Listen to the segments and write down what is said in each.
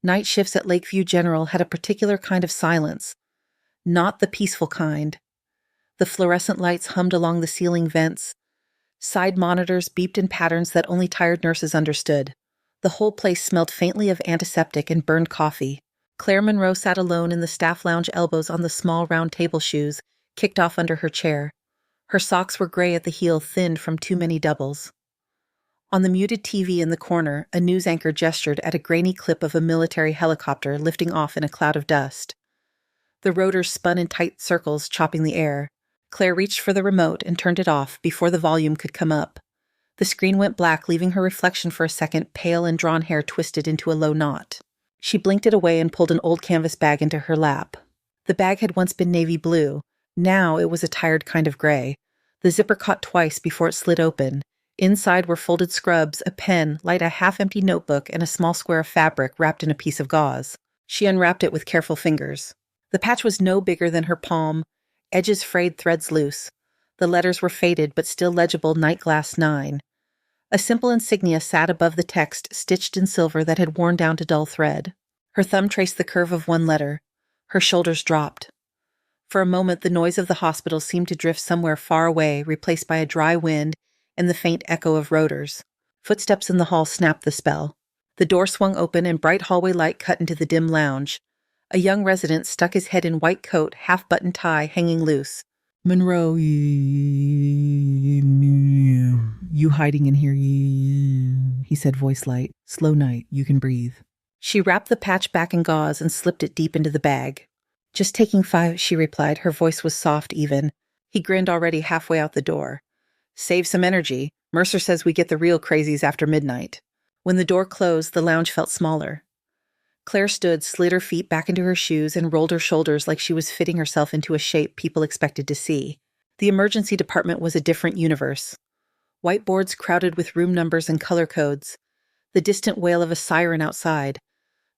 Night shifts at Lakeview General had a particular kind of silence, not the peaceful kind. The fluorescent lights hummed along the ceiling vents. Side monitors beeped in patterns that only tired nurses understood. The whole place smelled faintly of antiseptic and burned coffee. Claire Monroe sat alone in the staff lounge, elbows on the small round table shoes, kicked off under her chair. Her socks were gray at the heel, thinned from too many doubles. On the muted TV in the corner, a news anchor gestured at a grainy clip of a military helicopter lifting off in a cloud of dust. The rotors spun in tight circles, chopping the air. Claire reached for the remote and turned it off before the volume could come up. The screen went black, leaving her reflection for a second, pale and drawn hair twisted into a low knot. She blinked it away and pulled an old canvas bag into her lap. The bag had once been navy blue. Now it was a tired kind of gray. The zipper caught twice before it slid open. Inside were folded scrubs, a pen, light a half-empty notebook, and a small square of fabric wrapped in a piece of gauze. She unwrapped it with careful fingers. The patch was no bigger than her palm, edges frayed, threads loose. The letters were faded but still legible, Night Glass 9. A simple insignia sat above the text, stitched in silver that had worn down to dull thread. Her thumb traced the curve of one letter. Her shoulders dropped. For a moment, the noise of the hospital seemed to drift somewhere far away, replaced by a dry wind and the faint echo of rotors. Footsteps in the hall snapped the spell. The door swung open and bright hallway light cut into the dim lounge. A young resident stuck his head in white coat, half-button tie hanging loose. "Monroe, you hiding in here, he said, voice light. "Slow night, you can breathe." She wrapped the patch back in gauze and slipped it deep into the bag. "Just taking 5, she replied. Her voice was soft, even. He grinned, already halfway out the door. "Save some energy. Mercer says we get the real crazies after midnight." When the door closed, the lounge felt smaller. Claire stood, slid her feet back into her shoes, and rolled her shoulders like she was fitting herself into a shape people expected to see. The emergency department was a different universe. Whiteboards crowded with room numbers and color codes. The distant wail of a siren outside.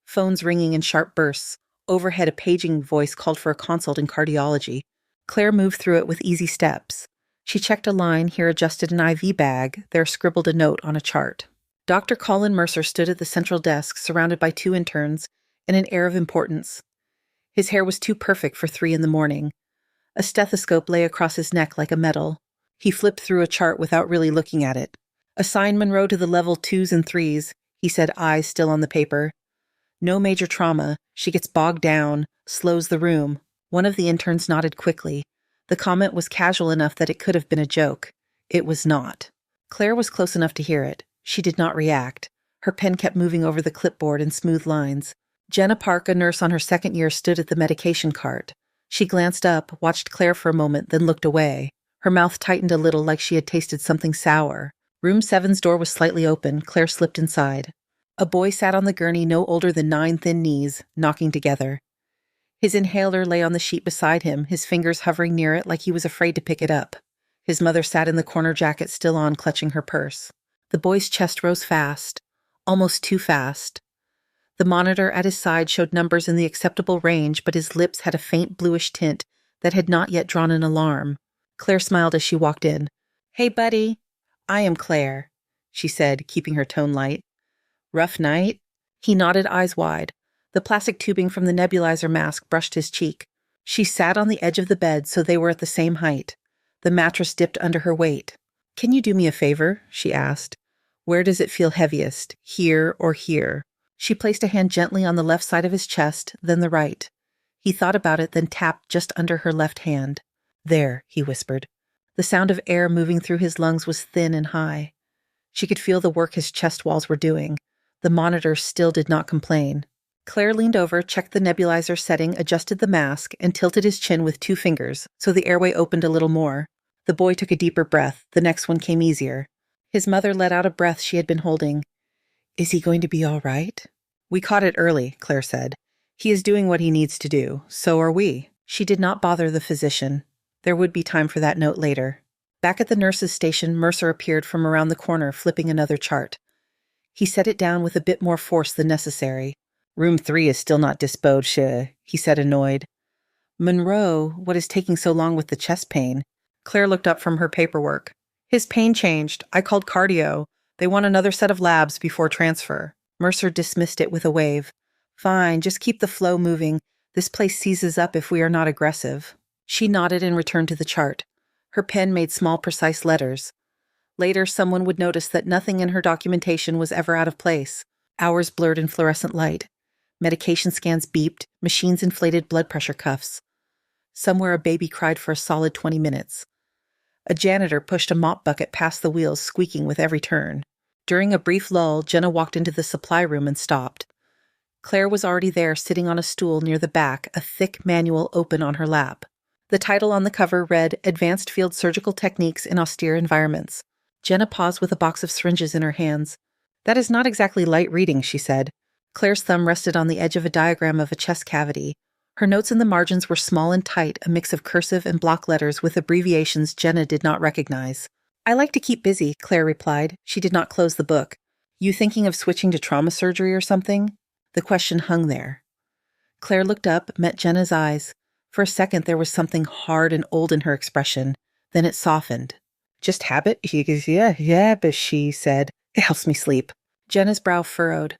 Phones ringing in sharp bursts. Overhead, a paging voice called for a consult in cardiology. Claire moved through it with easy steps. She checked a line, here adjusted an IV bag, there scribbled a note on a chart. Dr. Colin Mercer stood at the central desk, surrounded by 2 interns, and an air of importance. His hair was too perfect for 3 a.m. A stethoscope lay across his neck like a medal. He flipped through a chart without really looking at it. "Assign Monroe to the level 2s and 3s, he said, eyes still on the paper. "No major trauma. She gets bogged down, slows the room." One of the interns nodded quickly. The comment was casual enough that it could have been a joke. It was not. Claire was close enough to hear it. She did not react. Her pen kept moving over the clipboard in smooth lines. Jenna Park, a nurse on her 2nd year, stood at the medication cart. She glanced up, watched Claire for a moment, then looked away. Her mouth tightened a little, like she had tasted something sour. Room 7's door was slightly open. Claire slipped inside. A boy sat on the gurney, no older than 9 thin knees, knocking together. His inhaler lay on the sheet beside him, his fingers hovering near it like he was afraid to pick it up. His mother sat in the corner, jacket still on, clutching her purse. The boy's chest rose fast, almost too fast. The monitor at his side showed numbers in the acceptable range, but his lips had a faint bluish tint that had not yet drawn an alarm. Claire smiled as she walked in. "Hey, buddy." "I am Claire," she said, keeping her tone light. "Rough night?" He nodded, eyes wide. The plastic tubing from the nebulizer mask brushed his cheek. She sat on the edge of the bed so they were at the same height. The mattress dipped under her weight. "Can you do me a favor?" she asked. "Where does it feel heaviest, here or here?" She placed a hand gently on the left side of his chest, then the right. He thought about it, then tapped just under her left hand. "There," he whispered. The sound of air moving through his lungs was thin and high. She could feel the work his chest walls were doing. The monitor still did not complain. Claire leaned over, checked the nebulizer setting, adjusted the mask, and tilted his chin with 2 fingers, so the airway opened a little more. The boy took a deeper breath. The next one came easier. His mother let out a breath she had been holding. "Is he going to be all right?" "We caught it early," Claire said. "He is doing what he needs to do. So are we." She did not bother the physician. There would be time for that note later. Back at the nurse's station, Mercer appeared from around the corner, flipping another chart. He set it down with a bit more force than necessary. "Room 3 is still not disposed, he said, annoyed. "Monroe, what is taking so long with the chest pain?" Claire looked up from her paperwork. "His pain changed. I called cardio. They want another set of labs before transfer." Mercer dismissed it with a wave. Fine, just keep the flow moving. This place seizes up if we are not aggressive. She nodded and returned to the chart. Her pen made small, precise letters. Later, someone would notice that nothing in her documentation was ever out of place. Hours blurred in fluorescent light. Medication scans beeped, machines inflated blood pressure cuffs. Somewhere a baby cried for a solid 20 minutes. A janitor pushed a mop bucket past the wheels, squeaking with every turn. During a brief lull, Jenna walked into the supply room and stopped. Claire was already there, sitting on a stool near the back, a thick manual open on her lap. The title on the cover read, Advanced Field Surgical Techniques in Austere Environments. Jenna paused with a box of syringes in her hands. That is not exactly light reading, she said. Claire's thumb rested on the edge of a diagram of a chest cavity. Her notes in the margins were small and tight, a mix of cursive and block letters with abbreviations Jenna did not recognize. I like to keep busy, Claire replied. She did not close the book. You thinking of switching to trauma surgery or something? The question hung there. Claire looked up, met Jenna's eyes. For a second, there was something hard and old in her expression. Then it softened. Just habit? Yeah, but she said. It helps me sleep. Jenna's brow furrowed.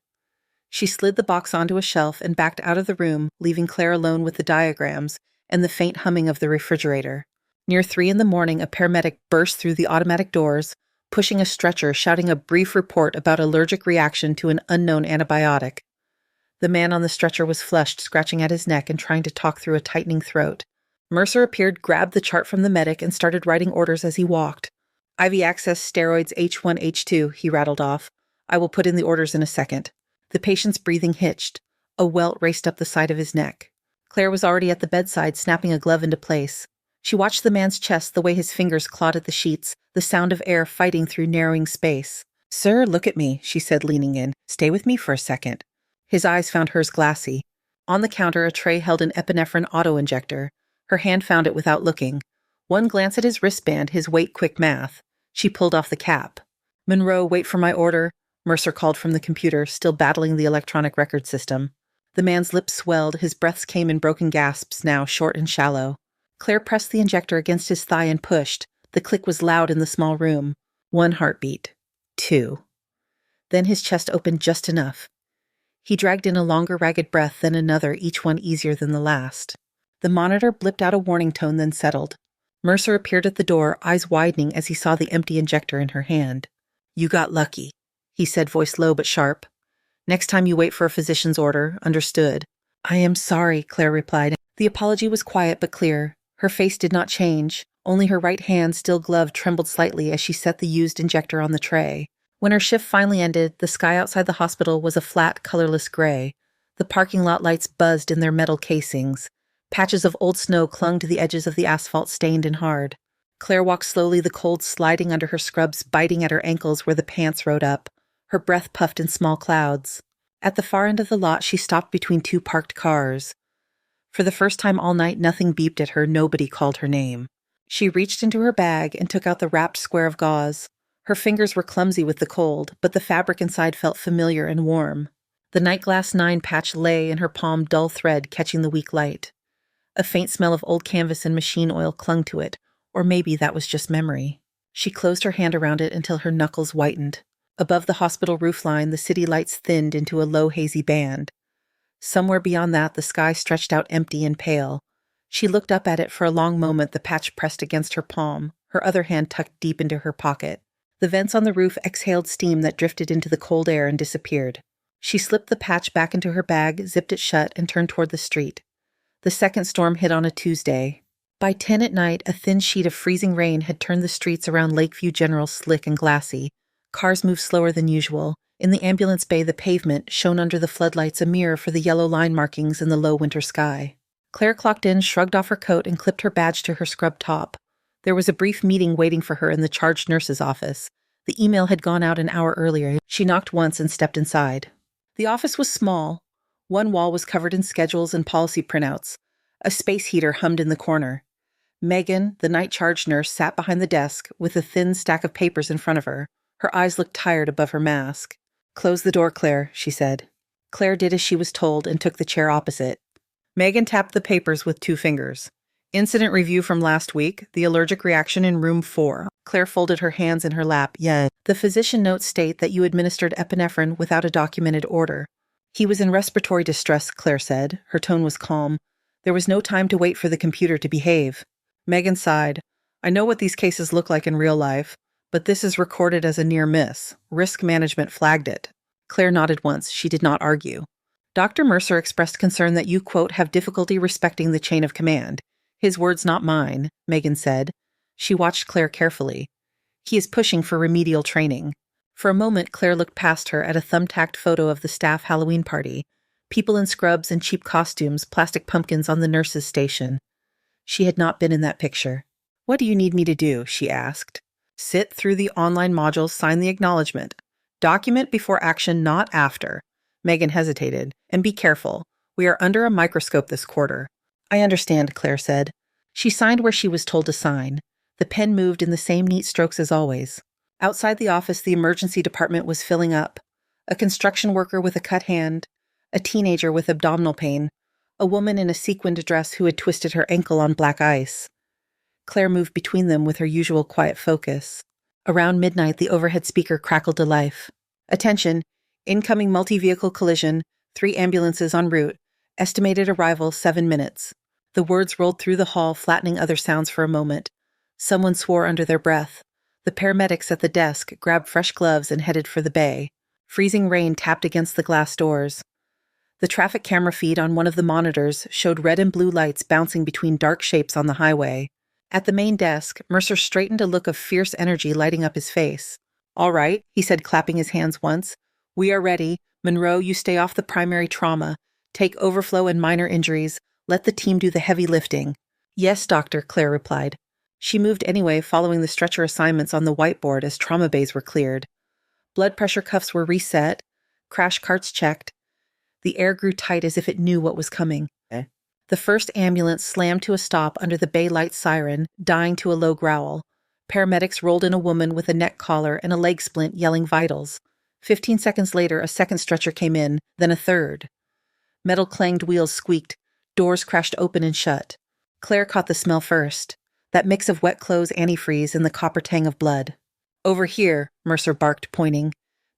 She slid the box onto a shelf and backed out of the room, leaving Claire alone with the diagrams and the faint humming of the refrigerator. Near 3 a.m, a paramedic burst through the automatic doors, pushing a stretcher, shouting a brief report about allergic reaction to an unknown antibiotic. The man on the stretcher was flushed, scratching at his neck and trying to talk through a tightening throat. Mercer appeared, grabbed the chart from the medic, and started writing orders as he walked. IV access steroids H1, H2, he rattled off. I will put in the orders in a second. The patient's breathing hitched. A welt raced up the side of his neck. Claire was already at the bedside, snapping a glove into place. She watched the man's chest, the way his fingers clawed at the sheets, the sound of air fighting through narrowing space. Sir, look at me, she said, leaning in. Stay with me for a second. His eyes found hers glassy. On the counter, a tray held an epinephrine auto-injector. Her hand found it without looking. One glance at his wristband, his weight quick math. She pulled off the cap. Monroe, wait for my order, Mercer called from the computer, still battling the electronic record system. The man's lips swelled, his breaths came in broken gasps now, short and shallow. Claire pressed the injector against his thigh and pushed. The click was loud in the small room. 1 heartbeat. 2. Then his chest opened just enough. He dragged in a longer, ragged breath, then another, each one easier than the last. The monitor blipped out a warning tone, then settled. Mercer appeared at the door, eyes widening as he saw the empty injector in her hand. You got lucky, he said, voice low but sharp. Next time you wait for a physician's order, understood. I am sorry, Claire replied. The apology was quiet but clear. Her face did not change. Only her right hand, still gloved, trembled slightly as she set the used injector on the tray. When her shift finally ended, the sky outside the hospital was a flat, colorless gray. The parking lot lights buzzed in their metal casings. Patches of old snow clung to the edges of the asphalt, stained and hard. Claire walked slowly, the cold sliding under her scrubs, biting at her ankles where the pants rode up. Her breath puffed in small clouds. At the far end of the lot, she stopped between 2 parked cars. For the first time all night, nothing beeped at her, nobody called her name. She reached into her bag and took out the wrapped square of gauze. Her fingers were clumsy with the cold, but the fabric inside felt familiar and warm. The Nightglass 9 patch lay in her palm, dull thread catching the weak light. A faint smell of old canvas and machine oil clung to it, or maybe that was just memory. She closed her hand around it until her knuckles whitened. Above the hospital roofline, the city lights thinned into a low, hazy band. Somewhere beyond that, the sky stretched out empty and pale. She looked up at it for a long moment, the patch pressed against her palm, her other hand tucked deep into her pocket. The vents on the roof exhaled steam that drifted into the cold air and disappeared. She slipped the patch back into her bag, zipped it shut, and turned toward the street. The second storm hit on a Tuesday. By 10 at night, a thin sheet of freezing rain had turned the streets around Lakeview General slick and glassy. Cars moved slower than usual. In the ambulance bay, the pavement shone under the floodlights, a mirror for the yellow line markings in the low winter sky. Claire clocked in, shrugged off her coat, and clipped her badge to her scrubbed top. There was a brief meeting waiting for her in the charge nurse's office. The email had gone out an hour earlier. She knocked once and stepped inside. The office was small. One wall was covered in schedules and policy printouts. A space heater hummed in the corner. Megan, the night charge nurse, sat behind the desk with a thin stack of papers in front of her. Her eyes looked tired above her mask. "Close the door, Claire," she said. Claire did as she was told and took the chair opposite. Megan tapped the papers with 2 fingers. "Incident review from last week, the allergic reaction in room 4. Claire folded her hands in her lap. "Yeah. The physician notes state that you administered epinephrine without a documented order." He was in respiratory distress, Claire said. Her tone was calm. There was no time to wait for the computer to behave. Megan sighed. I know what these cases look like in real life, but this is recorded as a near miss. Risk management flagged it. Claire nodded once. She did not argue. Dr. Mercer expressed concern that you, quote, have difficulty respecting the chain of command. His words, not mine, Megan said. She watched Claire carefully. He is pushing for remedial training. For a moment, Claire looked past her at a thumbtacked photo of the staff Halloween party. People in scrubs and cheap costumes, plastic pumpkins on the nurse's station. She had not been in that picture. What do you need me to do? She asked. Sit through the online modules, sign the acknowledgement. Document before action, not after. Megan hesitated. And be careful. We are under a microscope this quarter. I understand, Claire said. She signed where she was told to sign. The pen moved in the same neat strokes as always. Outside the office, the emergency department was filling up. A construction worker with a cut hand, a teenager with abdominal pain, a woman in a sequined dress who had twisted her ankle on black ice. Claire moved between them with her usual quiet focus. Around midnight, the overhead speaker crackled to life. Attention, incoming multi-vehicle collision, 3 ambulances en route, estimated arrival 7 minutes. The words rolled through the hall, flattening other sounds for a moment. Someone swore under their breath. The paramedics at the desk grabbed fresh gloves and headed for the bay. Freezing rain tapped against the glass doors. The traffic camera feed on one of the monitors showed red and blue lights bouncing between dark shapes on the highway. At the main desk, Mercer straightened a look of fierce energy lighting up his face. All right, he said, clapping his hands once. We are ready. Monroe, you stay off the primary trauma. Take overflow and minor injuries. Let the team do the heavy lifting. Yes, doctor, Claire replied. She moved anyway, following the stretcher assignments on the whiteboard as trauma bays were cleared. Blood pressure cuffs were reset. Crash carts checked. The air grew tight as if it knew what was coming. The first ambulance slammed to a stop under the bay light siren, dying to a low growl. Paramedics rolled in a woman with a neck collar and a leg splint yelling vitals. 15 seconds later, a second stretcher came in, then a third. Metal-clanged wheels squeaked. Doors crashed open and shut. Claire caught the smell first. That mix of wet clothes, antifreeze, and the copper tang of blood. Over here, Mercer barked, pointing.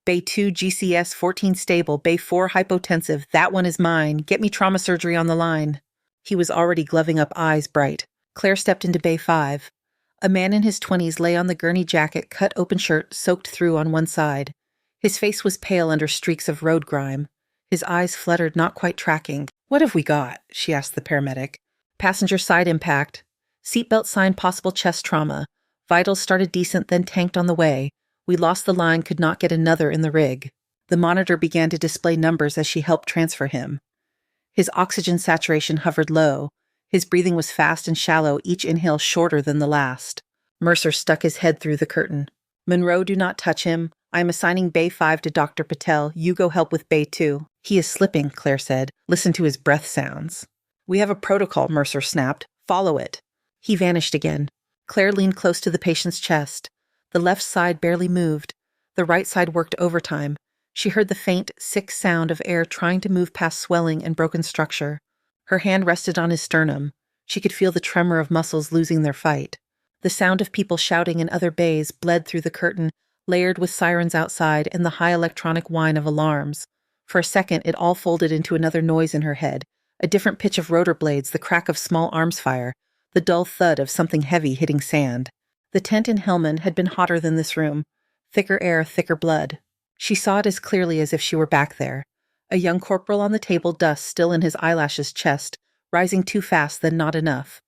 Bay 2 GCS 14 stable, Bay 4 hypotensive. That one is mine. Get me trauma surgery on the line. He was already gloving up, eyes bright. Claire stepped into Bay 5. A man in his 20s lay on the gurney jacket, cut open shirt, soaked through on one side. His face was pale under streaks of road grime. His eyes fluttered, not quite tracking. What have we got? She asked the paramedic. Passenger side impact. Seatbelt sign possible chest trauma. Vitals started decent, then tanked on the way. We lost the line, could not get another in the rig. The monitor began to display numbers as she helped transfer him. His oxygen saturation hovered low. His breathing was fast and shallow, each inhale shorter than the last. Mercer stuck his head through the curtain. Monroe, do not touch him. I am assigning Bay 5 to Dr. Patel. You go help with Bay 2. He is slipping, Claire said. Listen to his breath sounds. We have a protocol, Mercer snapped. Follow it. He vanished again. Claire leaned close to the patient's chest. The left side barely moved. The right side worked overtime. She heard the faint, sick sound of air trying to move past swelling and broken structure. Her hand rested on his sternum. She could feel the tremor of muscles losing their fight. The sound of people shouting in other bays bled through the curtain, layered with sirens outside and the high electronic whine of alarms. For a second, it all folded into another noise in her head, a different pitch of rotor blades, the crack of small arms fire, the dull thud of something heavy hitting sand. The tent in Hellman had been hotter than this room. Thicker air, thicker blood. She saw it as clearly as if she were back there. A young corporal on the table, dust still in his eyelashes' chest, rising too fast, then not enough.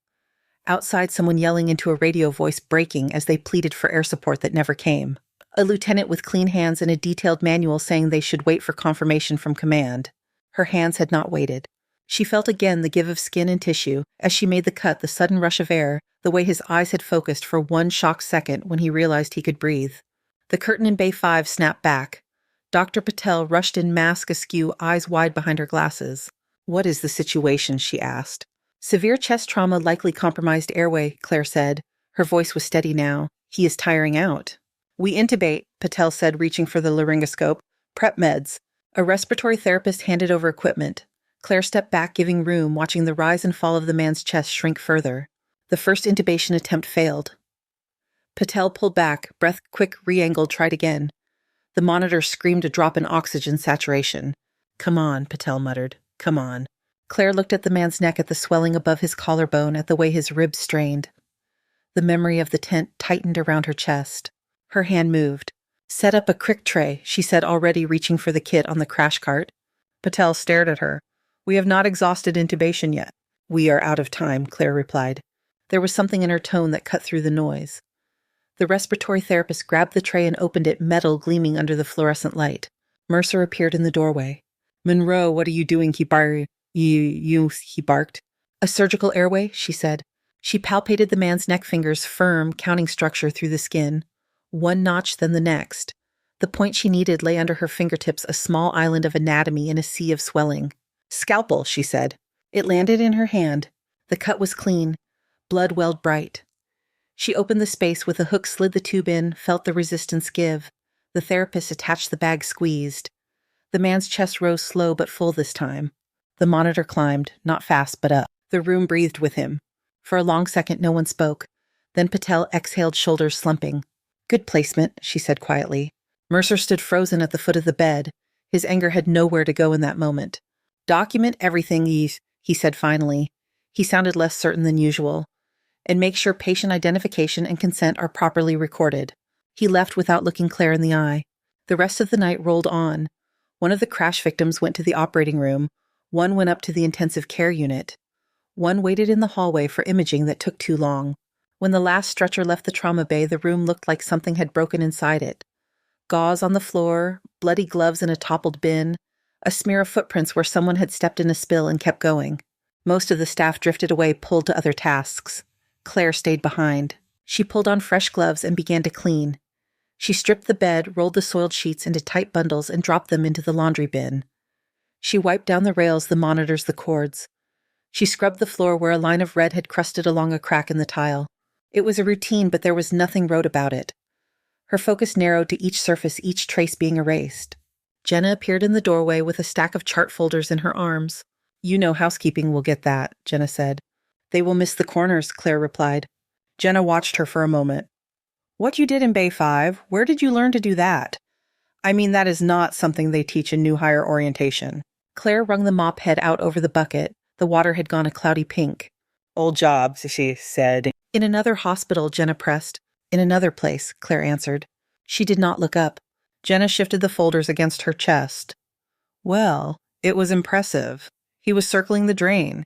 Outside, someone yelling into a radio voice, breaking as they pleaded for air support that never came. A lieutenant with clean hands and a detailed manual saying they should wait for confirmation from command. Her hands had not waited. She felt again the give of skin and tissue as she made the cut, the sudden rush of air, the way his eyes had focused for one shocked second when he realized he could breathe. The curtain in Bay 5 snapped back. Dr. Patel rushed in, mask askew, eyes wide behind her glasses. What is the situation? She asked. Severe chest trauma, likely compromised airway, Claire said. Her voice was steady now. He is tiring out. We intubate, Patel said, reaching for the laryngoscope. Prep meds. A respiratory therapist handed over equipment. Claire stepped back, giving room, watching the rise and fall of the man's chest shrink further. The first intubation attempt failed. Patel pulled back, breath quick, re-angled, tried again. The monitor screamed a drop in oxygen saturation. Come on, Patel muttered. Come on. Claire looked at the man's neck, at the swelling above his collarbone, at the way his ribs strained. The memory of the tent tightened around her chest. Her hand moved. Set up a crick tray, she said, already reaching for the kit on the crash cart. Patel stared at her. We have not exhausted intubation yet. We are out of time, Claire replied. There was something in her tone that cut through the noise. The respiratory therapist grabbed the tray and opened it, metal gleaming under the fluorescent light. Mercer appeared in the doorway. Monroe, what are you doing? He barked. A surgical airway, she said. She palpated the man's neck fingers, firm, counting structure through the skin. One notch, then the next. The point she needed lay under her fingertips, a small island of anatomy in a sea of swelling. Scalpel, she said. It landed in her hand. The cut was clean. Blood welled bright. She opened the space with a hook, slid the tube in, felt the resistance give. The therapist attached the bag, squeezed. The man's chest rose slow but full this time. The monitor climbed, not fast but up. The room breathed with him. For a long second, no one spoke. Then Patel exhaled, shoulders slumping. Good placement, she said quietly. Mercer stood frozen at the foot of the bed. His anger had nowhere to go in that moment. Document everything, he said finally. He sounded less certain than usual. And make sure patient identification and consent are properly recorded. He left without looking Claire in the eye. The rest of the night rolled on. One of the crash victims went to the operating room. One went up to the intensive care unit. One waited in the hallway for imaging that took too long. When the last stretcher left the trauma bay, the room looked like something had broken inside it. Gauze on the floor, bloody gloves in a toppled bin, a smear of footprints where someone had stepped in a spill and kept going. Most of the staff drifted away, pulled to other tasks. Claire stayed behind. She pulled on fresh gloves and began to clean. She stripped the bed, rolled the soiled sheets into tight bundles, and dropped them into the laundry bin. She wiped down the rails, the monitors, the cords. She scrubbed the floor where a line of red had crusted along a crack in the tile. It was a routine, but there was nothing rote about it. Her focus narrowed to each surface, each trace being erased. Jenna appeared in the doorway with a stack of chart folders in her arms. You know housekeeping will get that, Jenna said. They will miss the corners, Claire replied. Jenna watched her for a moment. What you did in Bay 5, where did you learn to do that? I mean, that is not something they teach in new hire orientation. Claire wrung the mop head out over the bucket. The water had gone a cloudy pink. Old jobs, she said. In another hospital, Jenna pressed. In another place, Claire answered. She did not look up. Jenna shifted the folders against her chest. Well, it was impressive. He was circling the drain.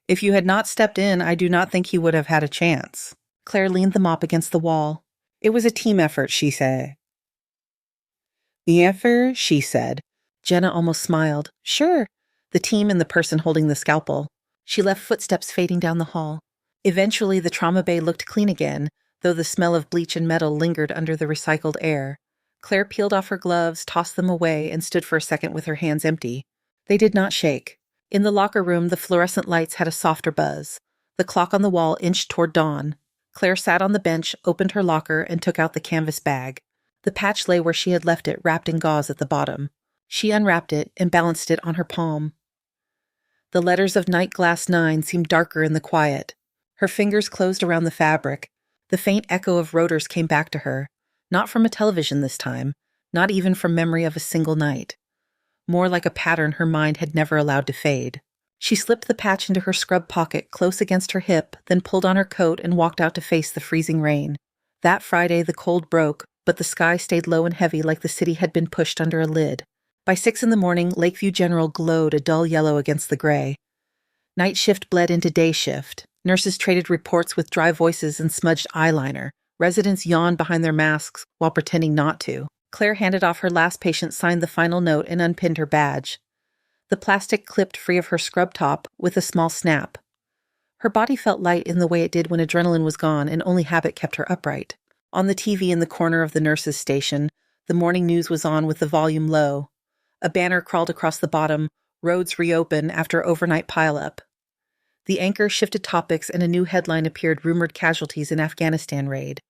If you had not stepped in, I do not think he would have had a chance. Claire leaned the mop against the wall. It was a team effort, she said. The effort, she said. Jenna almost smiled. Sure. The team and the person holding the scalpel. She left footsteps fading down the hall. Eventually, the trauma bay looked clean again, though the smell of bleach and metal lingered under the recycled air. Claire peeled off her gloves, tossed them away, and stood for a second with her hands empty. They did not shake. In the locker room, the fluorescent lights had a softer buzz. The clock on the wall inched toward dawn. Claire sat on the bench, opened her locker, and took out the canvas bag. The patch lay where she had left it, wrapped in gauze at the bottom. She unwrapped it and balanced it on her palm. The letters of Night Glass 9 seemed darker in the quiet. Her fingers closed around the fabric. The faint echo of rotors came back to her, not from a television this time, not even from memory of a single night. More like a pattern her mind had never allowed to fade. She slipped the patch into her scrub pocket close against her hip, then pulled on her coat and walked out to face the freezing rain. That Friday the cold broke, but the sky stayed low and heavy like the city had been pushed under a lid. By 6 a.m, Lakeview General glowed a dull yellow against the gray. Night shift bled into day shift. Nurses traded reports with dry voices and smudged eyeliner. Residents yawned behind their masks while pretending not to. Claire handed off her last patient, signed the final note, and unpinned her badge. The plastic clipped free of her scrub top with a small snap. Her body felt light in the way it did when adrenaline was gone and only habit kept her upright. On the TV in the corner of the nurses' station, the morning news was on with the volume low. A banner crawled across the bottom, roads reopen after overnight pileup. The anchor shifted topics and a new headline appeared, rumored casualties in Afghanistan raid.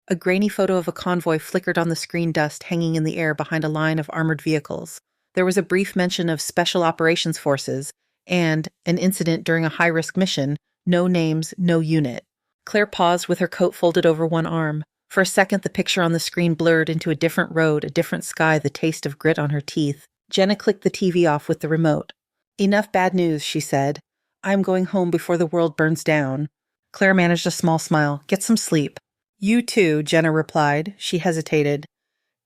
A grainy photo of a convoy flickered on the screen, dust hanging in the air behind a line of armored vehicles. There was a brief mention of Special Operations Forces and an incident during a high-risk mission, no names, no unit. Claire paused with her coat folded over one arm. For a second, the picture on the screen blurred into a different road, a different sky, the taste of grit on her teeth. Jenna clicked the TV off with the remote. Enough bad news, she said. I'm going home before the world burns down. Claire managed a small smile. Get some sleep. You too, Jenna replied. She hesitated.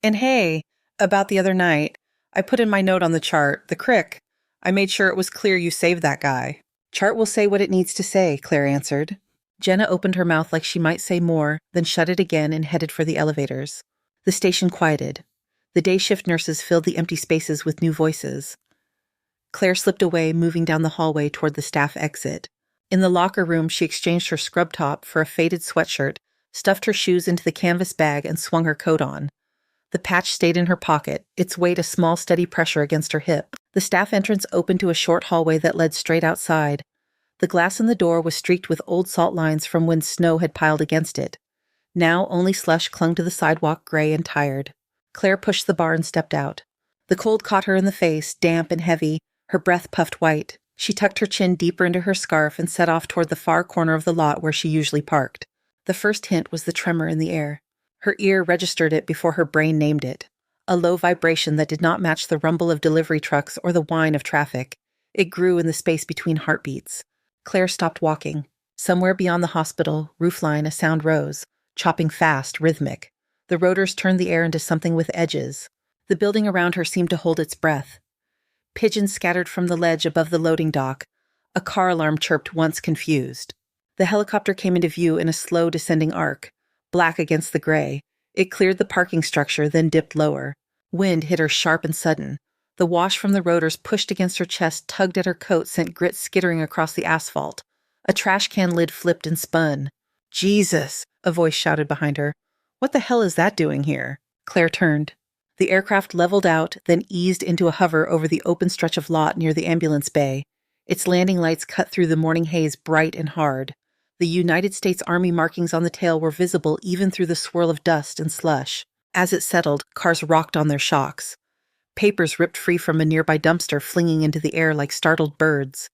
And hey, about the other night, I put in my note on the chart, the crick. I made sure it was clear you saved that guy. Chart will say what it needs to say, Claire answered. Jenna opened her mouth like she might say more, then shut it again and headed for the elevators. The station quieted. The day shift nurses filled the empty spaces with new voices. Claire slipped away, moving down the hallway toward the staff exit. In the locker room, she exchanged her scrub top for a faded sweatshirt, stuffed her shoes into the canvas bag, and swung her coat on. The patch stayed in her pocket, its weight a small, steady pressure against her hip. The staff entrance opened to a short hallway that led straight outside. The glass in the door was streaked with old salt lines from when snow had piled against it. Now only slush clung to the sidewalk, gray and tired. Claire pushed the bar and stepped out. The cold caught her in the face, damp and heavy, her breath puffed white. She tucked her chin deeper into her scarf and set off toward the far corner of the lot where she usually parked. The first hint was the tremor in the air. Her ear registered it before her brain named it. A low vibration that did not match the rumble of delivery trucks or the whine of traffic. It grew in the space between heartbeats. Claire stopped walking. Somewhere beyond the hospital roofline, a sound rose, chopping fast, rhythmic. The rotors turned the air into something with edges. The building around her seemed to hold its breath. Pigeons scattered from the ledge above the loading dock. A car alarm chirped once confused. The helicopter came into view in a slow descending arc, black against the gray. It cleared the parking structure, then dipped lower. Wind hit her sharp and sudden. The wash from the rotors pushed against her chest, tugged at her coat, sent grit skittering across the asphalt. A trash can lid flipped and spun. Jesus! A voice shouted behind her. What the hell is that doing here? Claire turned. The aircraft leveled out, then eased into a hover over the open stretch of lot near the ambulance bay. Its landing lights cut through the morning haze bright and hard. The United States Army markings on the tail were visible even through the swirl of dust and slush. As it settled, cars rocked on their shocks. Papers ripped free from a nearby dumpster, flinging into the air like startled birds.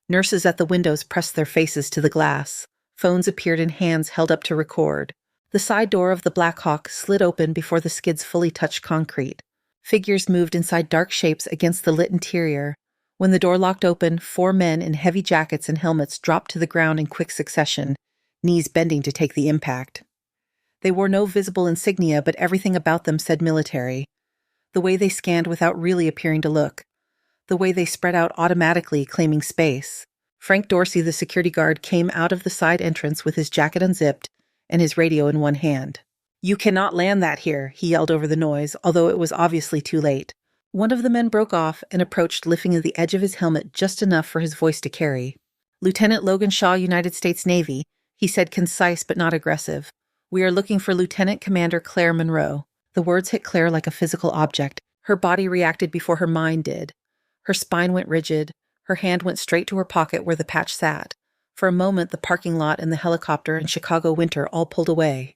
Nurses at the windows pressed their faces to the glass. Phones appeared in hands held up to record. The side door of the Black Hawk slid open before the skids fully touched concrete. Figures moved inside dark shapes against the lit interior. When the door locked open, 4 men in heavy jackets and helmets dropped to the ground in quick succession, knees bending to take the impact. They wore no visible insignia, but everything about them said military. The way they scanned without really appearing to look. The way they spread out automatically, claiming space. Frank Dorsey, the security guard, came out of the side entrance with his jacket unzipped and his radio in one hand. "You cannot land that here," he yelled over the noise, although it was obviously too late. One of the men broke off and approached, lifting the edge of his helmet just enough for his voice to carry. "Lieutenant Logan Shaw, United States Navy," he said, concise but not aggressive. "We are looking for Lieutenant Commander Claire Monroe." The words hit Claire like a physical object. Her body reacted before her mind did. Her spine went rigid. Her hand went straight to her pocket where the patch sat. For a moment, the parking lot and the helicopter and Chicago winter all pulled away.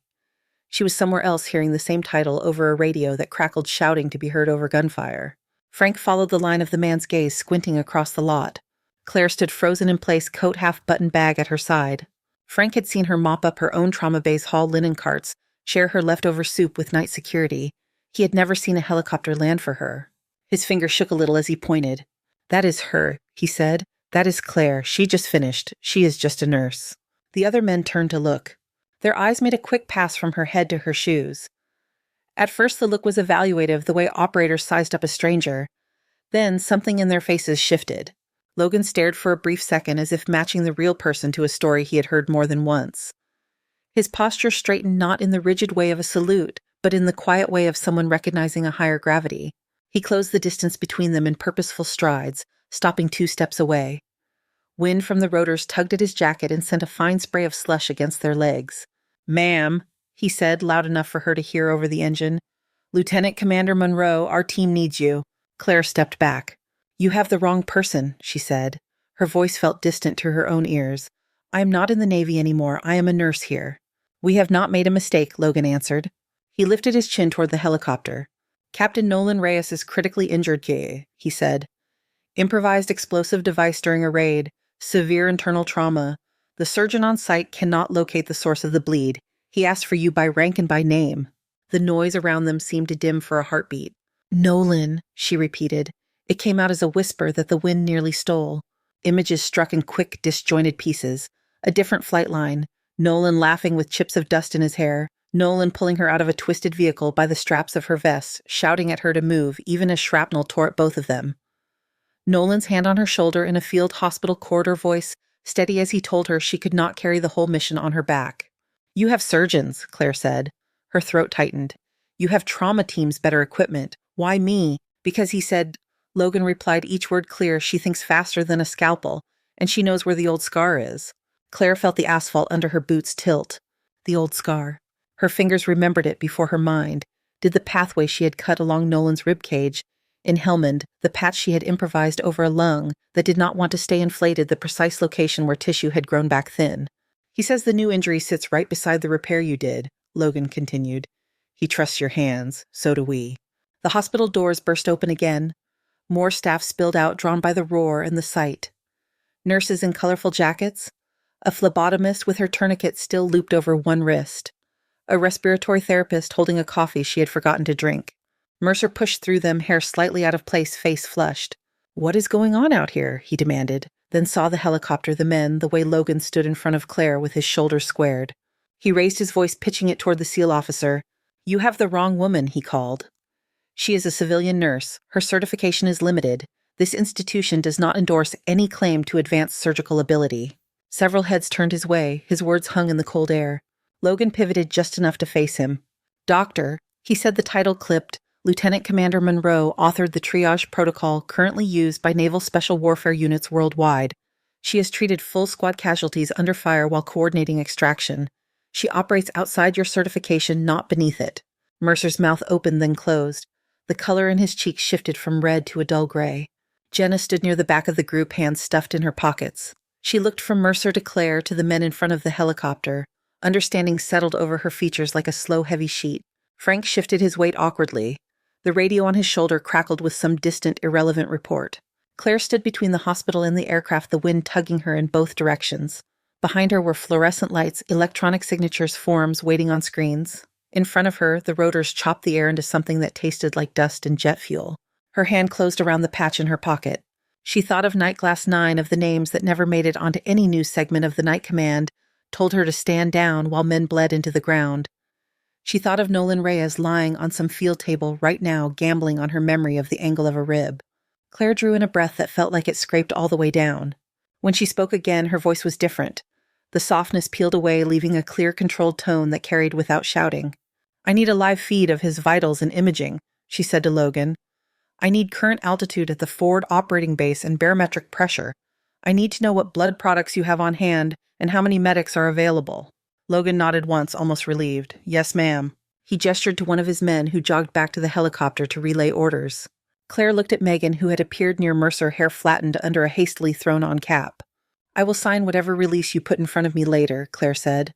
She was somewhere else hearing the same title over a radio that crackled shouting to be heard over gunfire. Frank followed the line of the man's gaze, squinting across the lot. Claire stood frozen in place, coat half-buttoned bag at her side. Frank had seen her mop up her own trauma bay's haul linen carts, share her leftover soup with night security. He had never seen a helicopter land for her. His finger shook a little as he pointed. "That is her," he said. "That is Claire. She just finished. She is just a nurse." The other men turned to look. Their eyes made a quick pass from her head to her shoes. At first the look was evaluative, the way operators sized up a stranger. Then something in their faces shifted. Logan stared for a brief second as if matching the real person to a story he had heard more than once. His posture straightened not in the rigid way of a salute, but in the quiet way of someone recognizing a higher gravity. He closed the distance between them in purposeful strides, stopping 2 steps away. Wind from the rotors tugged at his jacket and sent a fine spray of slush against their legs. "Ma'am," he said, loud enough for her to hear over the engine. "Lieutenant Commander Monroe, our team needs you." Claire stepped back. "You have the wrong person," she said. Her voice felt distant to her own ears. "I am not in the Navy anymore. I am a nurse here." "We have not made a mistake," Logan answered. He lifted his chin toward the helicopter. "Captain Nolan Reyes is critically injured, he said. Improvised explosive device during a raid. Severe internal trauma. The surgeon on site cannot locate the source of the bleed. He asked for you by rank and by name." The noise around them seemed to dim for a heartbeat. Nolan, she repeated. It came out as a whisper that the wind nearly stole. Images struck in quick, disjointed pieces. A different flight line. Nolan laughing with chips of dust in his hair. Nolan pulling her out of a twisted vehicle by the straps of her vest, shouting at her to move, even as shrapnel tore at both of them. Nolan's hand on her shoulder in a field hospital corridor voice, steady as he told her she could not carry the whole mission on her back. You have surgeons, Claire said. Her throat tightened. You have trauma teams, better equipment. Why me? Because he said, Logan replied, each word clear. She thinks faster than a scalpel, and she knows where the old scar is. Claire felt the asphalt under her boots tilt. The old scar. Her fingers remembered it before her mind, did the pathway she had cut along Nolan's ribcage. In Helmand, the patch she had improvised over a lung that did not want to stay inflated, the precise location where tissue had grown back thin. He says the new injury sits right beside the repair you did, Logan continued. He trusts your hands, so do we. The hospital doors burst open again. More staff spilled out, drawn by the roar and the sight. Nurses in colorful jackets. A phlebotomist with her tourniquet still looped over one wrist. A respiratory therapist holding a coffee she had forgotten to drink. Mercer pushed through them, hair slightly out of place, face flushed. What is going on out here? He demanded, then saw the helicopter, the men, the way Logan stood in front of Claire with his shoulders squared. He raised his voice, pitching it toward the SEAL officer. You have the wrong woman, he called. She is a civilian nurse. Her certification is limited. This institution does not endorse any claim to advanced surgical ability. Several heads turned his way, his words hung in the cold air. Logan pivoted just enough to face him. Doctor, he said, the title clipped. Lieutenant Commander Monroe authored the triage protocol currently used by naval special warfare units worldwide. She has treated full squad casualties under fire while coordinating extraction. She operates outside your certification, not beneath it. Mercer's mouth opened, then closed. The color in his cheeks shifted from red to a dull gray. Jenna stood near the back of the group, hands stuffed in her pockets. She looked from Mercer to Claire to the men in front of the helicopter. Understanding settled over her features like a slow, heavy sheet. Frank shifted his weight awkwardly. The radio on his shoulder crackled with some distant, irrelevant report. Claire stood between the hospital and the aircraft, the wind tugging her in both directions. Behind her were fluorescent lights, electronic signatures, forms waiting on screens. In front of her, the rotors chopped the air into something that tasted like dust and jet fuel. Her hand closed around the patch in her pocket. She thought of Nightglass 9, of the names that never made it onto any news segment of the Night Command, told her to stand down while men bled into the ground. She thought of Nolan Reyes lying on some field table right now, gambling on her memory of the angle of a rib. Claire drew in a breath that felt like it scraped all the way down. When she spoke again, her voice was different. The softness peeled away, leaving a clear, controlled tone that carried without shouting. I need a live feed of his vitals and imaging, she said to Logan. I need current altitude at the forward operating base and barometric pressure. I need to know what blood products you have on hand and how many medics are available. Logan nodded once, almost relieved. Yes, ma'am. He gestured to one of his men who jogged back to the helicopter to relay orders. Claire looked at Megan, who had appeared near Mercer, hair flattened under a hastily thrown-on cap. I will sign whatever release you put in front of me later, Claire said.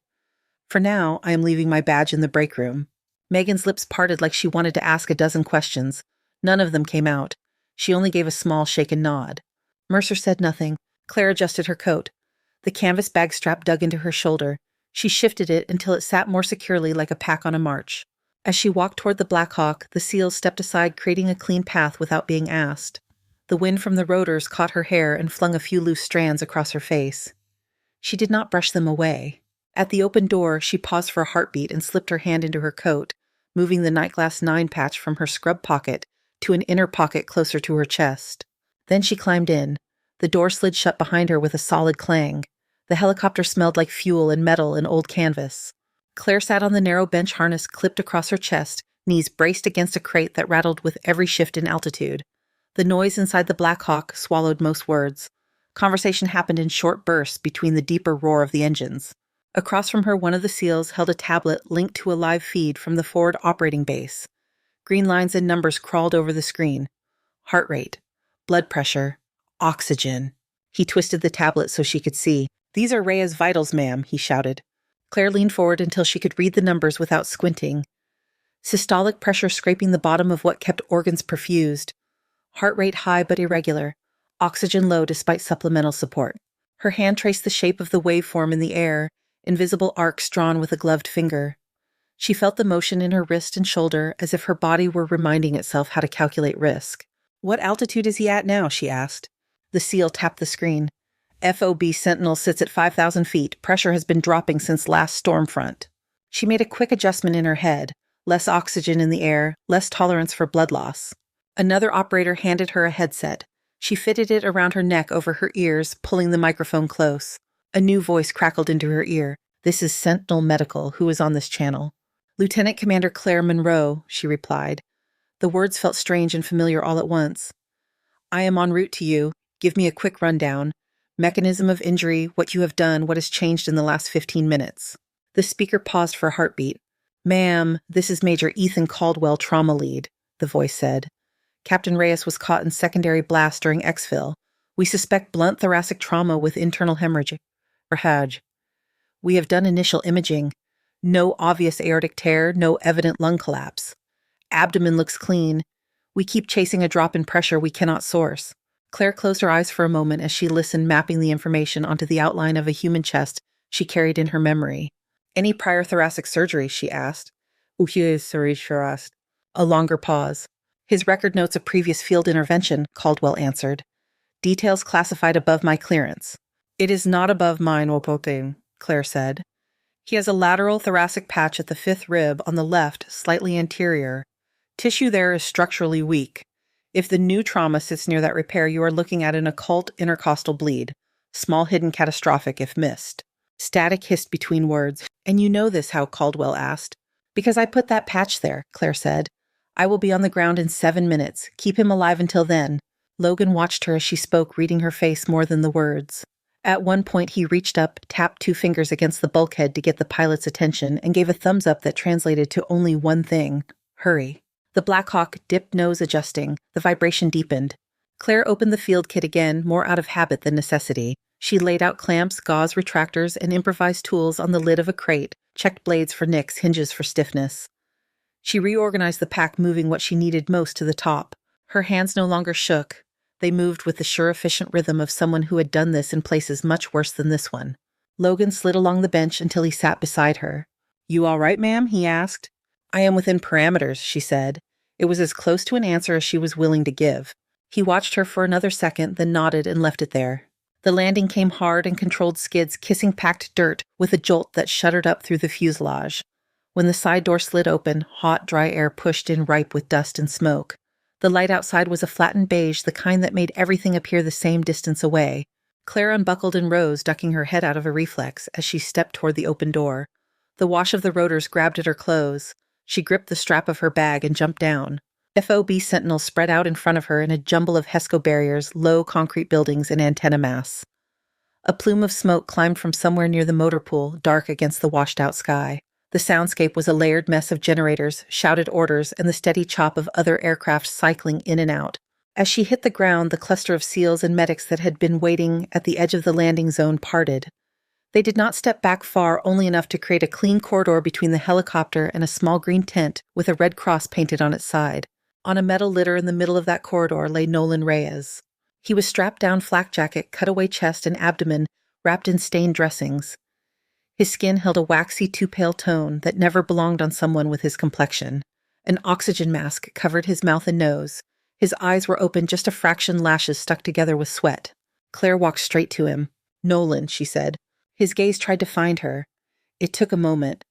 For now, I am leaving my badge in the break room. Megan's lips parted like she wanted to ask a dozen questions. None of them came out. She only gave a small, shaken nod. Mercer said nothing. Claire adjusted her coat. The canvas bag strap dug into her shoulder. She shifted it until it sat more securely like a pack on a march. As she walked toward the Black Hawk, the SEALs stepped aside, creating a clean path without being asked. The wind from the rotors caught her hair and flung a few loose strands across her face. She did not brush them away. At the open door, she paused for a heartbeat and slipped her hand into her coat, moving the Nightglass 9 patch from her scrub pocket to an inner pocket closer to her chest. Then she climbed in. The door slid shut behind her with a solid clang. The helicopter smelled like fuel and metal and old canvas. Claire sat on the narrow bench harness clipped across her chest, knees braced against a crate that rattled with every shift in altitude. The noise inside the Black Hawk swallowed most words. Conversation happened in short bursts between the deeper roar of the engines. Across from her, one of the SEALs held a tablet linked to a live feed from the forward operating base. Green lines and numbers crawled over the screen. Heart rate, blood pressure, oxygen. He twisted the tablet so she could see. These are Rhea's vitals, ma'am, he shouted. Claire leaned forward until she could read the numbers without squinting. Systolic pressure scraping the bottom of what kept organs perfused. Heart rate high but irregular. Oxygen low despite supplemental support. Her hand traced the shape of the waveform in the air, invisible arcs drawn with a gloved finger. She felt the motion in her wrist and shoulder as if her body were reminding itself how to calculate risk. "What altitude is he at now?" she asked. The SEAL tapped the screen. "FOB Sentinel sits at 5,000 feet. Pressure has been dropping since last storm front." She made a quick adjustment in her head. Less oxygen in the air, less tolerance for blood loss. Another operator handed her a headset. She fitted it around her neck over her ears, pulling the microphone close. A new voice crackled into her ear. "This is Sentinel Medical, who is on this channel." "Lieutenant Commander Claire Monroe," she replied. The words felt strange and familiar all at once. "I am en route to you. Give me a quick rundown. Mechanism of injury, what you have done, what has changed in the last 15 minutes. The speaker paused for a heartbeat. "Ma'am, this is Major Ethan Caldwell, trauma lead," the voice said. "Captain Reyes was caught in secondary blast during exfil. We suspect blunt thoracic trauma with internal hemorrhage. We have done initial imaging. No obvious aortic tear, no evident lung collapse. Abdomen looks clean. We keep chasing a drop in pressure we cannot source." Claire closed her eyes for a moment as she listened, mapping the information onto the outline of a human chest she carried in her memory. "Any prior thoracic surgery?" she asked. A longer pause. "His record notes a previous field intervention," Caldwell answered. "Details classified above my clearance." "It is not above mine, Wopoting," Claire said. "He has a lateral thoracic patch at the 5th rib on the left, slightly anterior. Tissue there is structurally weak. If the new trauma sits near that repair, you are looking at an occult intercostal bleed. Small hidden catastrophic if missed." Static hissed between words. "And you know this, how?" Caldwell asked. "Because I put that patch there," Claire said. "I will be on the ground in 7 minutes. Keep him alive until then." Logan watched her as she spoke, reading her face more than the words. At one point, he reached up, tapped 2 fingers against the bulkhead to get the pilot's attention, and gave a thumbs up that translated to only one thing: hurry. The Black Hawk dipped nose adjusting. The vibration deepened. Claire opened the field kit again, more out of habit than necessity. She laid out clamps, gauze retractors, and improvised tools on the lid of a crate, checked blades for nicks, hinges for stiffness. She reorganized the pack, moving what she needed most to the top. Her hands no longer shook. They moved with the sure, efficient rhythm of someone who had done this in places much worse than this one. Logan slid along the bench until he sat beside her. "You all right, ma'am?" he asked. "I am within parameters," she said. It was as close to an answer as she was willing to give. He watched her for another second, then nodded and left it there. The landing came hard and controlled skids kissing packed dirt with a jolt that shuddered up through the fuselage. When the side door slid open, hot, dry air pushed in ripe with dust and smoke. The light outside was a flattened beige, the kind that made everything appear the same distance away. Claire unbuckled and rose, ducking her head out of a reflex as she stepped toward the open door. The wash of the rotors grabbed at her clothes. She gripped the strap of her bag and jumped down. FOB Sentinel spread out in front of her in a jumble of HESCO barriers, low concrete buildings, and antenna masts. A plume of smoke climbed from somewhere near the motor pool, dark against the washed-out sky. The soundscape was a layered mess of generators, shouted orders, and the steady chop of other aircraft cycling in and out. As she hit the ground, the cluster of SEALs and medics that had been waiting at the edge of the landing zone parted. They did not step back far, only enough to create a clean corridor between the helicopter and a small green tent with a red cross painted on its side. On a metal litter in the middle of that corridor lay Nolan Reyes. He was strapped down, flak jacket, cutaway chest, and abdomen wrapped in stained dressings. His skin held a waxy, too-pale tone that never belonged on someone with his complexion. An oxygen mask covered his mouth and nose. His eyes were open, just a fraction lashes stuck together with sweat. Claire walked straight to him. "Nolan," she said. His gaze tried to find her. It took a moment.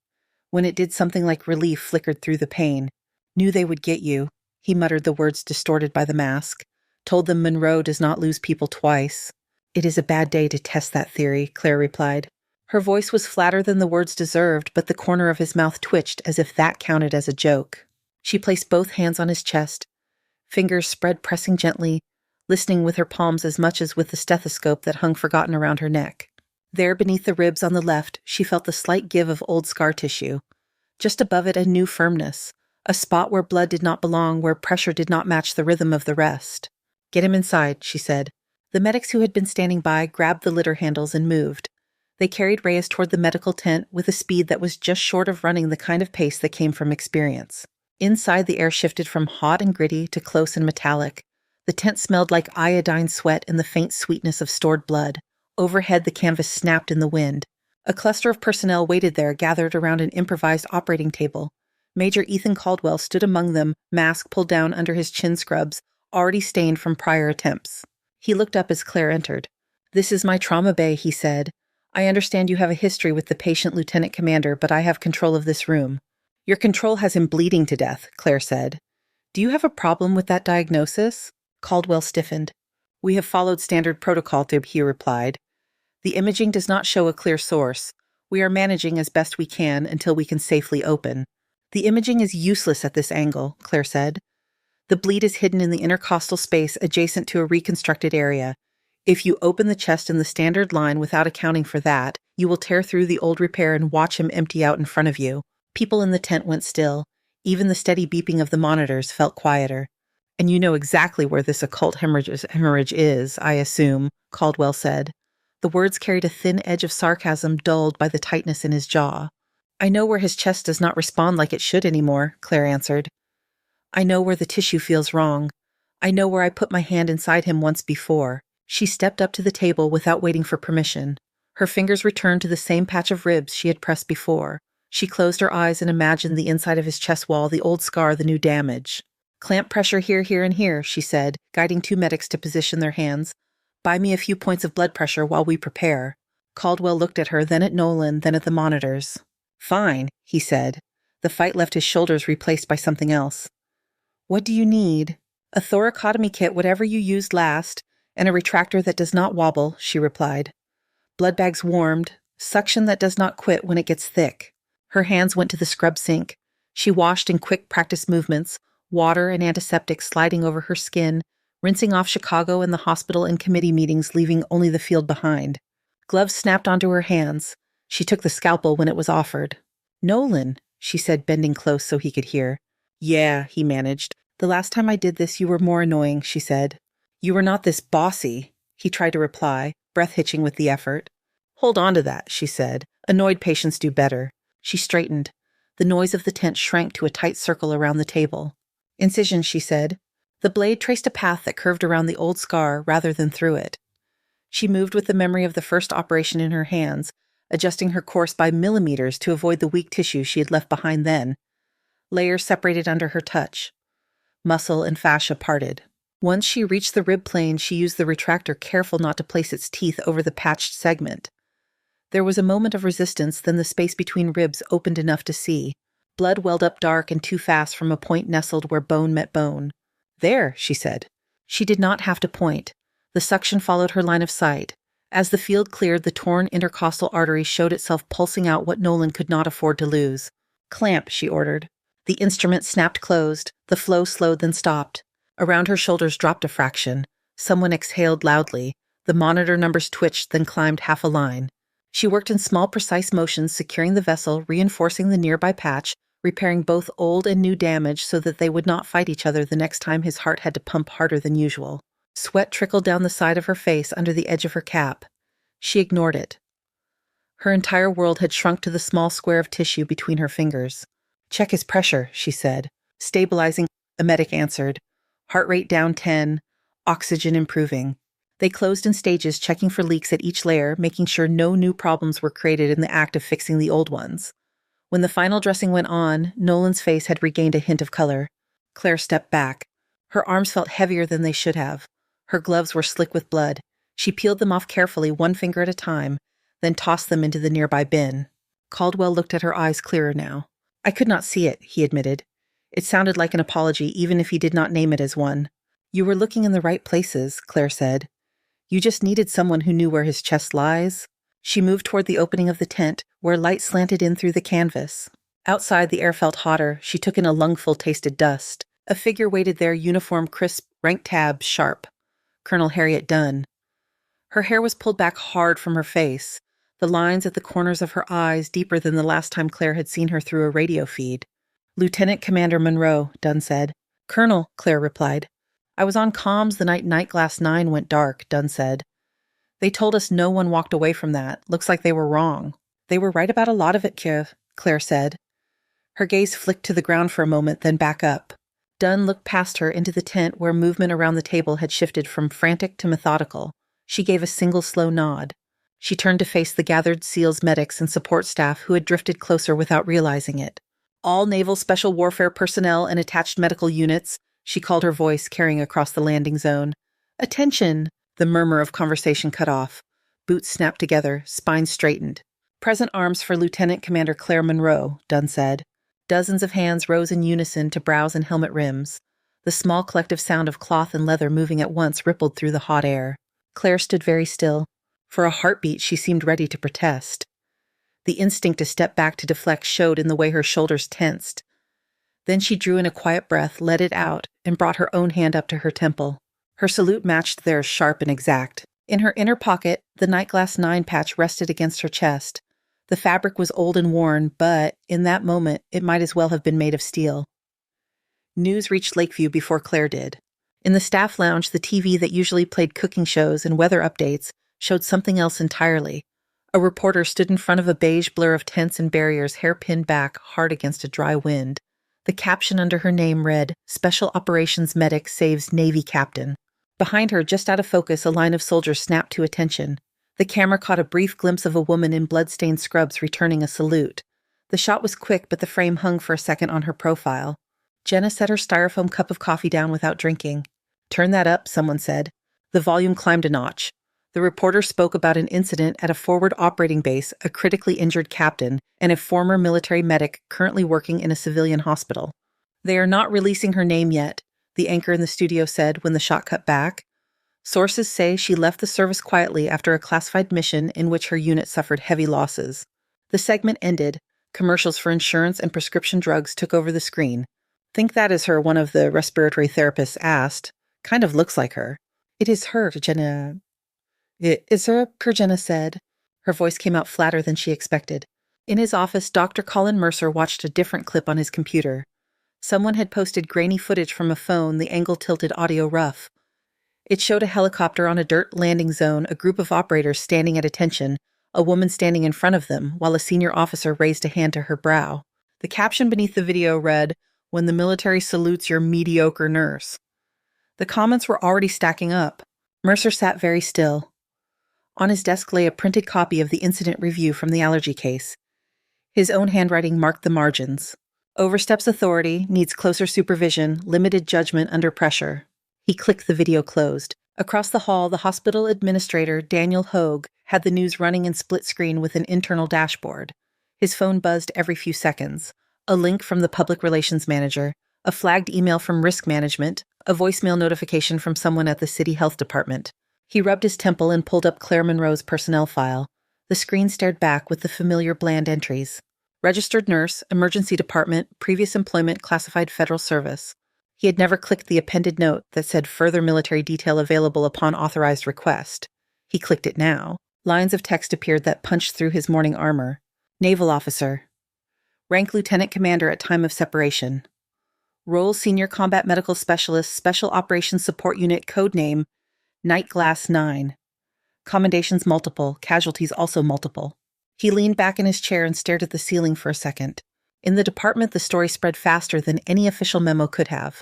When it did, something like relief flickered through the pain. "Knew they would get you," he muttered, the words distorted by the mask. "Told them Monroe does not lose people twice." "It is a bad day to test that theory," Claire replied. Her voice was flatter than the words deserved, but the corner of his mouth twitched as if that counted as a joke. She placed both hands on his chest, fingers spread pressing gently, listening with her palms as much as with the stethoscope that hung forgotten around her neck. There, beneath the ribs on the left, she felt the slight give of old scar tissue. Just above it, a new firmness, a spot where blood did not belong, where pressure did not match the rhythm of the rest. "Get him inside," she said. The medics who had been standing by grabbed the litter handles and moved. They carried Reyes toward the medical tent with a speed that was just short of running the kind of pace that came from experience. Inside, the air shifted from hot and gritty to close and metallic. The tent smelled like iodine sweat and the faint sweetness of stored blood. Overhead, the canvas snapped in the wind. A cluster of personnel waited there, gathered around an improvised operating table. Major Ethan Caldwell stood among them, mask pulled down under his chin scrubs, already stained from prior attempts. He looked up as Claire entered. "This is my trauma bay," he said. "I understand you have a history with the patient, Lieutenant Commander, but I have control of this room." "Your control has him bleeding to death," Claire said. "Do you have a problem with that diagnosis?" Caldwell stiffened. "We have followed standard protocol," he replied. "The imaging does not show a clear source. We are managing as best we can until we can safely open." "The imaging is useless at this angle," Claire said. "The bleed is hidden in the intercostal space adjacent to a reconstructed area. If you open the chest in the standard line without accounting for that, you will tear through the old repair and watch him empty out in front of you." People in the tent went still. Even the steady beeping of the monitors felt quieter. "And you know exactly where this occult hemorrhage is, I assume," Caldwell said. The words carried a thin edge of sarcasm dulled by the tightness in his jaw. "I know where his chest does not respond like it should anymore," Claire answered. "I know where the tissue feels wrong. I know where I put my hand inside him once before." She stepped up to the table without waiting for permission. Her fingers returned to the same patch of ribs she had pressed before. She closed her eyes and imagined the inside of his chest wall, the old scar, the new damage. "Clamp pressure here, here, and here," she said, guiding two medics to position their hands. "Buy me a few points of blood pressure while we prepare." Caldwell looked at her, then at Nolan, then at the monitors. "Fine," he said. The fight left his shoulders replaced by something else. "What do you need?" "A thoracotomy kit, whatever you used last, and a retractor that does not wobble," she replied. "Blood bags warmed, suction that does not quit when it gets thick." Her hands went to the scrub sink. She washed in quick practice movements, water and antiseptic sliding over her skin, rinsing off Chicago and the hospital and committee meetings, leaving only the field behind. Gloves snapped onto her hands. She took the scalpel when it was offered. "Nolan," she said, bending close so he could hear. "Yeah," he managed. "The last time I did this, you were more annoying," she said. "You were not this bossy," he tried to reply, breath hitching with the effort. "Hold on to that," she said. "Annoyed patients do better." She straightened. The noise of the tent shrank to a tight circle around the table. "Incision," she said. The blade traced a path that curved around the old scar rather than through it. She moved with the memory of the first operation in her hands, adjusting her course by millimeters to avoid the weak tissue she had left behind then. Layers separated under her touch. Muscle and fascia parted. Once she reached the rib plane, she used the retractor, careful not to place its teeth over the patched segment. There was a moment of resistance, then the space between ribs opened enough to see. Blood welled up dark and too fast from a point nestled where bone met bone. "There," she said. She did not have to point. The suction followed her line of sight. As the field cleared, the torn intercostal artery showed itself pulsing out what Nolan could not afford to lose. "Clamp," she ordered. The instrument snapped closed. The flow slowed, then stopped. Around her shoulders dropped a fraction. Someone exhaled loudly. The monitor numbers twitched, then climbed half a line. She worked in small, precise motions, securing the vessel, reinforcing the nearby patch, repairing both old and new damage so that they would not fight each other the next time his heart had to pump harder than usual. Sweat trickled down the side of her face under the edge of her cap. She ignored it. Her entire world had shrunk to the small square of tissue between her fingers. "Check his pressure," she said. "Stabilizing," a medic answered. "Heart rate down 10, oxygen improving." They closed in stages, checking for leaks at each layer, making sure no new problems were created in the act of fixing the old ones. When the final dressing went on, Nolan's face had regained a hint of color. Claire stepped back. Her arms felt heavier than they should have. Her gloves were slick with blood. She peeled them off carefully, one finger at a time, then tossed them into the nearby bin. Caldwell looked at her eyes clearer now. "I could not see it," he admitted. It sounded like an apology, even if he did not name it as one. "You were looking in the right places," Claire said. "You just needed someone who knew where his chest lies." She moved toward the opening of the tent, where light slanted in through the canvas. Outside, the air felt hotter. She took in a lungful tasted dust. A figure waited there, uniform crisp, rank tab sharp. Colonel Harriet Dunn. Her hair was pulled back hard from her face, the lines at the corners of her eyes deeper than the last time Claire had seen her through a radio feed. "Lieutenant Commander Monroe," Dunn said. "Colonel," Claire replied. "I was on comms the night Nightglass 9 went dark," Dunn said. "They told us no one walked away from that. Looks like they were wrong." "They were right about a lot of it, Claire said. Her gaze flicked to the ground for a moment, then back up. Dunn looked past her into the tent where movement around the table had shifted from frantic to methodical. She gave a single slow nod. She turned to face the gathered SEALs medics and support staff who had drifted closer without realizing it. All Naval Special Warfare personnel and attached medical units, she called, her voice carrying across the landing zone. Attention! The murmur of conversation cut off. Boots snapped together, spines straightened. Present arms for Lieutenant Commander Claire Monroe, Dunn said. Dozens of hands rose in unison to brows and helmet rims. The small collective sound of cloth and leather moving at once rippled through the hot air. Claire stood very still. For a heartbeat, she seemed ready to protest. The instinct to step back to deflect showed in the way her shoulders tensed. Then she drew in a quiet breath, let it out, and brought her own hand up to her temple. Her salute matched theirs, sharp and exact. In her inner pocket, the Nightglass 9 patch rested against her chest. The fabric was old and worn, but, in that moment, it might as well have been made of steel. News reached Lakeview before Claire did. In the staff lounge, the TV that usually played cooking shows and weather updates showed something else entirely. A reporter stood in front of a beige blur of tents and barriers, hair pinned back, hard against a dry wind. The caption under her name read, "Special Operations Medic Saves Navy Captain." Behind her, just out of focus, a line of soldiers snapped to attention. The camera caught a brief glimpse of a woman in blood-stained scrubs returning a salute. The shot was quick, but the frame hung for a second on her profile. Jenna set her styrofoam cup of coffee down without drinking. "Turn that up," someone said. The volume climbed a notch. The reporter spoke about an incident at a forward operating base, a critically injured captain, and a former military medic currently working in a civilian hospital. "They are not releasing her name yet," the anchor in the studio said when the shot cut back. "Sources say she left the service quietly after a classified mission in which her unit suffered heavy losses." The segment ended. Commercials for insurance and prescription drugs took over the screen. "Think that is her?" one of the respiratory therapists asked. "Kind of looks like her." "It is her, Jenna." "It is her," Jenna said. Her voice came out flatter than she expected. In his office, Dr. Colin Mercer watched a different clip on his computer. Someone had posted grainy footage from a phone, the angle tilted, audio rough. It showed a helicopter on a dirt landing zone, a group of operators standing at attention, a woman standing in front of them, while a senior officer raised a hand to her brow. The caption beneath the video read, "When the military salutes your mediocre nurse." The comments were already stacking up. Mercer sat very still. On his desk lay a printed copy of the incident review from the allergy case. His own handwriting marked the margins. "Oversteps authority, needs closer supervision, limited judgment under pressure." He clicked the video closed. Across the hall, the hospital administrator, Daniel Hogue, had the news running in split screen with an internal dashboard. His phone buzzed every few seconds. A link from the public relations manager, a flagged email from risk management, a voicemail notification from someone at the city health department. He rubbed his temple and pulled up Claire Monroe's personnel file. The screen stared back with the familiar bland entries. Registered nurse, emergency department, previous employment, classified federal service. He had never clicked the appended note that said further military detail available upon authorized request. He clicked it now. Lines of text appeared that punched through his morning armor. Naval officer. Rank lieutenant commander at time of separation. Role senior combat medical specialist, special operations support unit, code name Nightglass 9. Commendations multiple, casualties also multiple. He leaned back in his chair and stared at the ceiling for a second. In the department, the story spread faster than any official memo could have.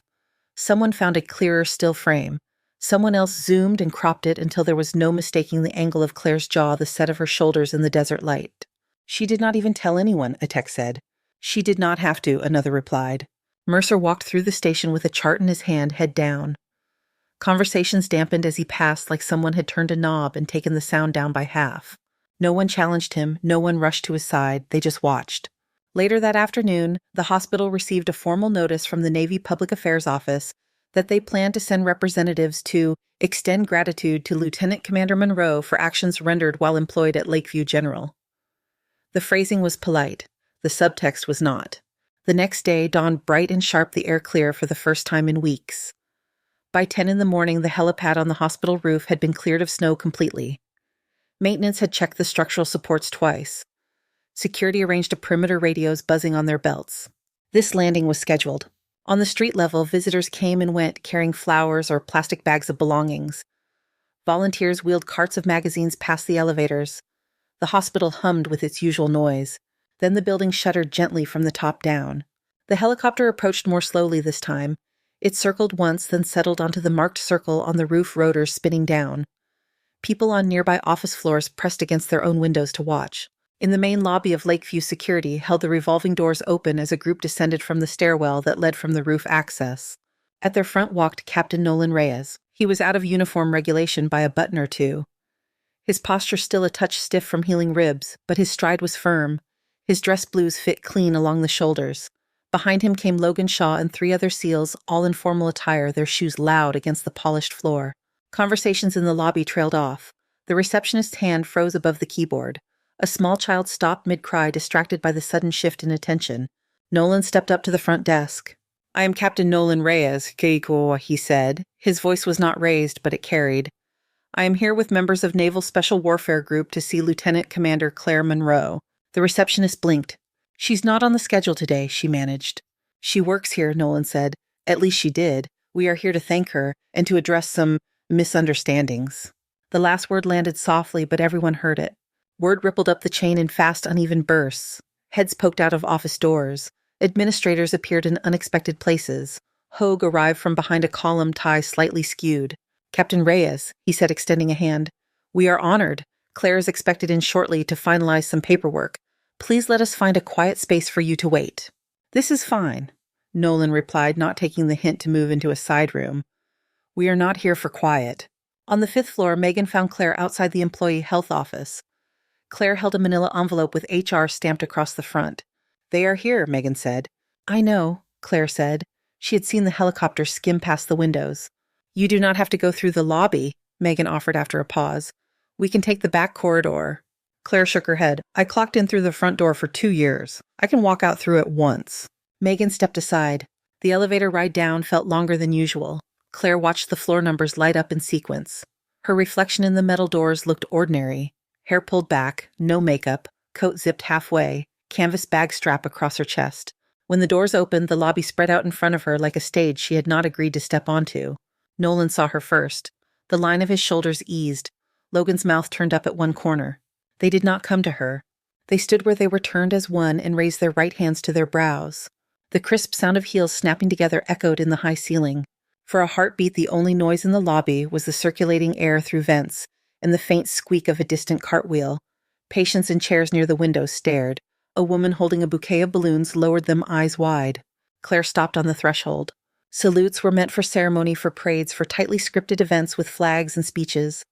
Someone found a clearer still frame. Someone else zoomed and cropped it until there was no mistaking the angle of Claire's jaw, the set of her shoulders in the desert light. "She did not even tell anyone," a tech said. "She did not have to," another replied. Mercer walked through the station with a chart in his hand, head down. Conversations dampened as he passed, like someone had turned a knob and taken the sound down by half. No one challenged him, no one rushed to his side, they just watched. Later that afternoon, the hospital received a formal notice from the Navy Public Affairs Office that they planned to send representatives to extend gratitude to Lieutenant Commander Monroe for actions rendered while employed at Lakeview General. The phrasing was polite. The subtext was not. The next day dawned bright and sharp, the air clear for the first time in weeks. By 10 in the morning, the helipad on the hospital roof had been cleared of snow completely. Maintenance had checked the structural supports twice. Security arranged a perimeter radios buzzing on their belts. This landing was scheduled. On the street level, visitors came and went carrying flowers or plastic bags of belongings. Volunteers wheeled carts of magazines past the elevators. The hospital hummed with its usual noise. Then the building shuddered gently from the top down. The helicopter approached more slowly this time. It circled once, then settled onto the marked circle on the roof rotors spinning down. People on nearby office floors pressed against their own windows to watch. In the main lobby of Lakeview Security held the revolving doors open as a group descended from the stairwell that led from the roof access. At their front walked Captain Nolan Reyes. He was out of uniform regulation by a button or two. His posture still a touch stiff from healing ribs, but his stride was firm. His dress blues fit clean along the shoulders. Behind him came Logan Shaw and 3 other SEALs, all in formal attire, their shoes loud against the polished floor. Conversations in the lobby trailed off. The receptionist's hand froze above the keyboard. A small child stopped mid-cry, distracted by the sudden shift in attention. Nolan stepped up to the front desk. "I am Captain Nolan Reyes, Keiko," he said. His voice was not raised, but it carried. "I am here with members of Naval Special Warfare Group to see Lieutenant Commander Claire Monroe." The receptionist blinked. "She's not on the schedule today," she managed. "She works here," Nolan said. "At least she did. We are here to thank her and to address some misunderstandings." The last word landed softly, but everyone heard it. Word rippled up the chain in fast, uneven bursts. Heads poked out of office doors. Administrators appeared in unexpected places. Hogue arrived from behind a column tie slightly skewed. "Captain Reyes," he said, extending a hand. "We are honored. Claire is expected in shortly to finalize some paperwork. Please let us find a quiet space for you to wait." "This is fine," Nolan replied, not taking the hint to move into a side room. "We are not here for quiet." On the 5th floor, Megan found Claire outside the employee health office. Claire held a manila envelope with HR stamped across the front. "They are here," Megan said. "I know," Claire said. She had seen the helicopter skim past the windows. "You do not have to go through the lobby," Megan offered after a pause. "We can take the back corridor." Claire shook her head. "I clocked in through the front door for 2 years. I can walk out through it once." Megan stepped aside. The elevator ride down felt longer than usual. Claire watched the floor numbers light up in sequence. Her reflection in the metal doors looked ordinary. Hair pulled back, no makeup, coat zipped halfway, canvas bag strap across her chest. When the doors opened, the lobby spread out in front of her like a stage she had not agreed to step onto. Nolan saw her first. The line of his shoulders eased. Logan's mouth turned up at one corner. They did not come to her. They stood where they were turned as one and raised their right hands to their brows. The crisp sound of heels snapping together echoed in the high ceiling. For a heartbeat, the only noise in the lobby was the circulating air through vents and the faint squeak of a distant cartwheel. Patients in chairs near the windows stared. A woman holding a bouquet of balloons lowered them eyes wide. Claire stopped on the threshold. Salutes were meant for ceremony, for parades, for tightly scripted events with flags and speeches.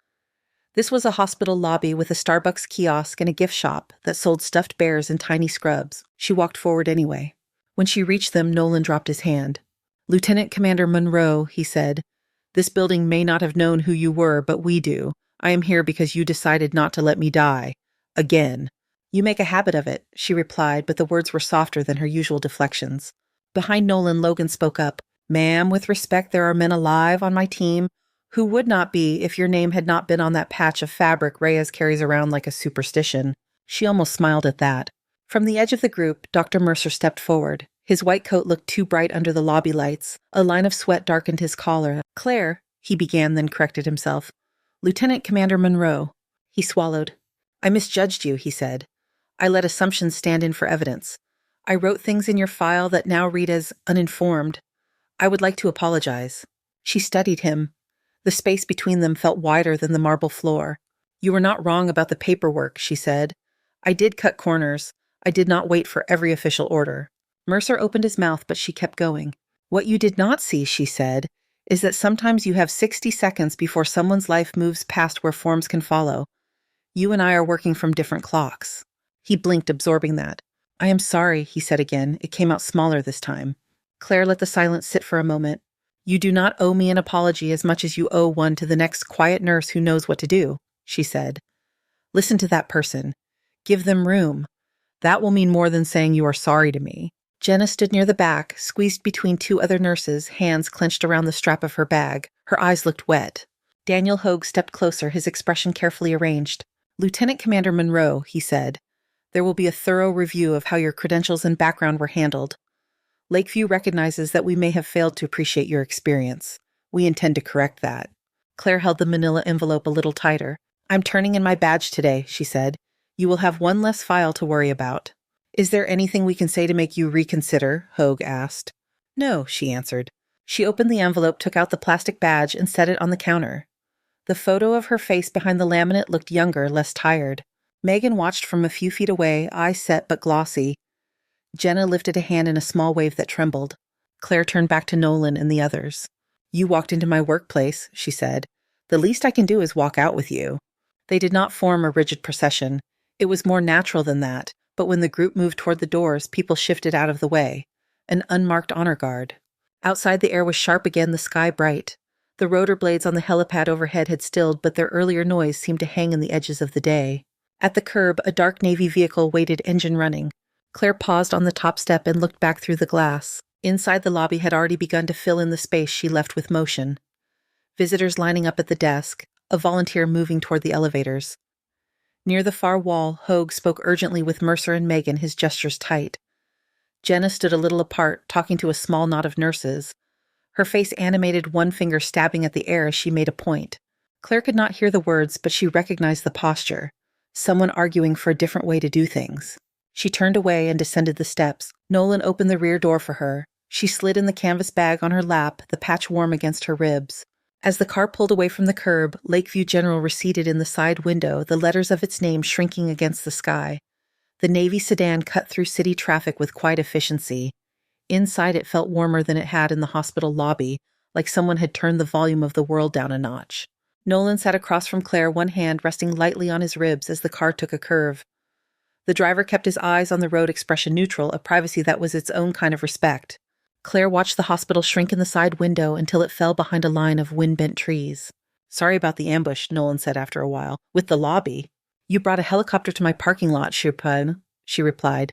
This was a hospital lobby with a Starbucks kiosk and a gift shop that sold stuffed bears and tiny scrubs. She walked forward anyway. When she reached them, Nolan dropped his hand. "Lieutenant Commander Monroe," he said, "this building may not have known who you were, but we do. I am here because you decided not to let me die. Again." "You make a habit of it," she replied, but the words were softer than her usual deflections. Behind Nolan, Logan spoke up. "Ma'am, with respect, there are men alive on my team who would not be if your name had not been on that patch of fabric Reyes carries around like a superstition." She almost smiled at that. From the edge of the group, Dr. Mercer stepped forward. His white coat looked too bright under the lobby lights. A line of sweat darkened his collar. "Claire," he began, then corrected himself. "Lieutenant Commander Monroe." He swallowed. "I misjudged you," he said. "I let assumptions stand in for evidence. I wrote things in your file that now read as uninformed. I would like to apologize." She studied him. The space between them felt wider than the marble floor. "You were not wrong about the paperwork," she said. "I did cut corners. I did not wait for every official order." Mercer opened his mouth, but she kept going. "What you did not see," she said, "is that sometimes you have 60 seconds before someone's life moves past where forms can follow. You and I are working from different clocks." He blinked, absorbing that. "I am sorry," he said again. It came out smaller this time. Claire let the silence sit for a moment. "You do not owe me an apology as much as you owe one to the next quiet nurse who knows what to do," she said. "Listen to that person. Give them room. That will mean more than saying you are sorry to me." Jenna stood near the back, squeezed between 2 other nurses, hands clenched around the strap of her bag. Her eyes looked wet. Daniel Hogue stepped closer, his expression carefully arranged. "Lieutenant Commander Monroe," he said, "there will be a thorough review of how your credentials and background were handled. Lakeview recognizes that we may have failed to appreciate your experience. We intend to correct that." Claire held the manila envelope a little tighter. "I'm turning in my badge today," she said. "You will have one less file to worry about." "Is there anything we can say to make you reconsider?" Hogue asked. "No," she answered. She opened the envelope, took out the plastic badge, and set it on the counter. The photo of her face behind the laminate looked younger, less tired. Megan watched from a few feet away, eyes set but glossy. Jenna lifted a hand in a small wave that trembled. Claire turned back to Nolan and the others. "You walked into my workplace," she said. "The least I can do is walk out with you." They did not form a rigid procession. It was more natural than that, but when the group moved toward the doors, people shifted out of the way. An unmarked honor guard. Outside, the air was sharp again, the sky bright. The rotor blades on the helipad overhead had stilled, but their earlier noise seemed to hang in the edges of the day. At the curb, a dark Navy vehicle waited, engine running. Claire paused on the top step and looked back through the glass. Inside, the lobby had already begun to fill in the space she left with motion. Visitors lining up at the desk, a volunteer moving toward the elevators. Near the far wall, Hogue spoke urgently with Mercer and Megan, his gestures tight. Jenna stood a little apart, talking to a small knot of nurses. Her face animated, one finger stabbing at the air as she made a point. Claire could not hear the words, but she recognized the posture. Someone arguing for a different way to do things. She turned away and descended the steps. Nolan opened the rear door for her. She slid in the canvas bag on her lap, the patch warm against her ribs. As the car pulled away from the curb, Lakeview General receded in the side window, the letters of its name shrinking against the sky. The Navy sedan cut through city traffic with quiet efficiency. Inside, it felt warmer than it had in the hospital lobby, like someone had turned the volume of the world down a notch. Nolan sat across from Claire, one hand resting lightly on his ribs as the car took a curve. The driver kept his eyes on the road, expression neutral, a privacy that was its own kind of respect. Claire watched the hospital shrink in the side window until it fell behind a line of wind-bent trees. "Sorry about the ambush," Nolan said after a while. "With the lobby." "You brought a helicopter to my parking lot, Shirpan," she replied.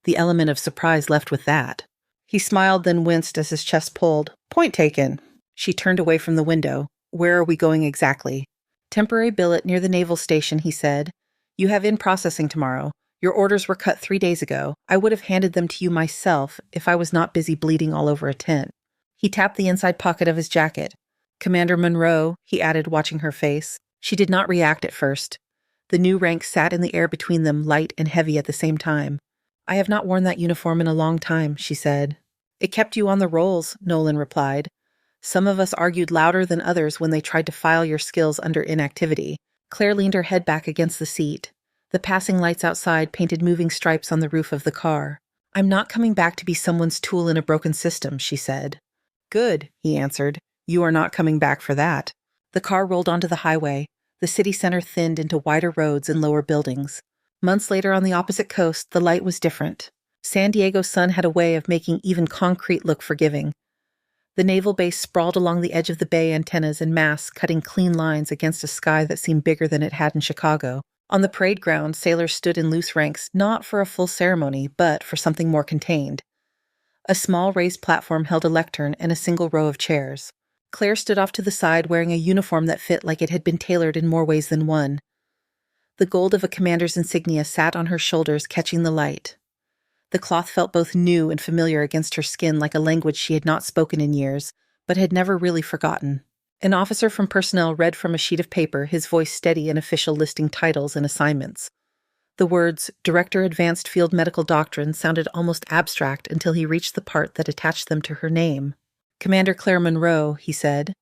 The element of surprise left with that. He smiled, then winced as his chest pulled. "Point taken." She turned away from the window. "Where are we going exactly?" "Temporary billet near the naval station," he said. "You have in-processing tomorrow. Your orders were cut 3 days ago. I would have handed them to you myself if I was not busy bleeding all over a tent." He tapped the inside pocket of his jacket. "Commander Monroe," he added, watching her face. She did not react at first. The new rank sat in the air between them, light and heavy at the same time. "I have not worn that uniform in a long time," she said. "It kept you on the rolls," Nolan replied. "Some of us argued louder than others when they tried to file your skills under inactivity." Claire leaned her head back against the seat. The passing lights outside painted moving stripes on the roof of the car. "I'm not coming back to be someone's tool in a broken system," she said. "Good," he answered. "You are not coming back for that." The car rolled onto the highway. The city center thinned into wider roads and lower buildings. Months later on the opposite coast, the light was different. San Diego's sun had a way of making even concrete look forgiving. The naval base sprawled along the edge of the bay, antennas and masts cutting clean lines against a sky that seemed bigger than it had in Chicago. On the parade ground, sailors stood in loose ranks, not for a full ceremony, but for something more contained. A small raised platform held a lectern and a single row of chairs. Claire stood off to the side, wearing a uniform that fit like it had been tailored in more ways than one. The gold of a commander's insignia sat on her shoulders, catching the light. The cloth felt both new and familiar against her skin, like a language she had not spoken in years, but had never really forgotten. An officer from personnel read from a sheet of paper, his voice steady and official, listing titles and assignments. The words, Director Advanced Field Medical Doctrine, sounded almost abstract until he reached the part that attached them to her name. "Commander Claire Monroe," he said.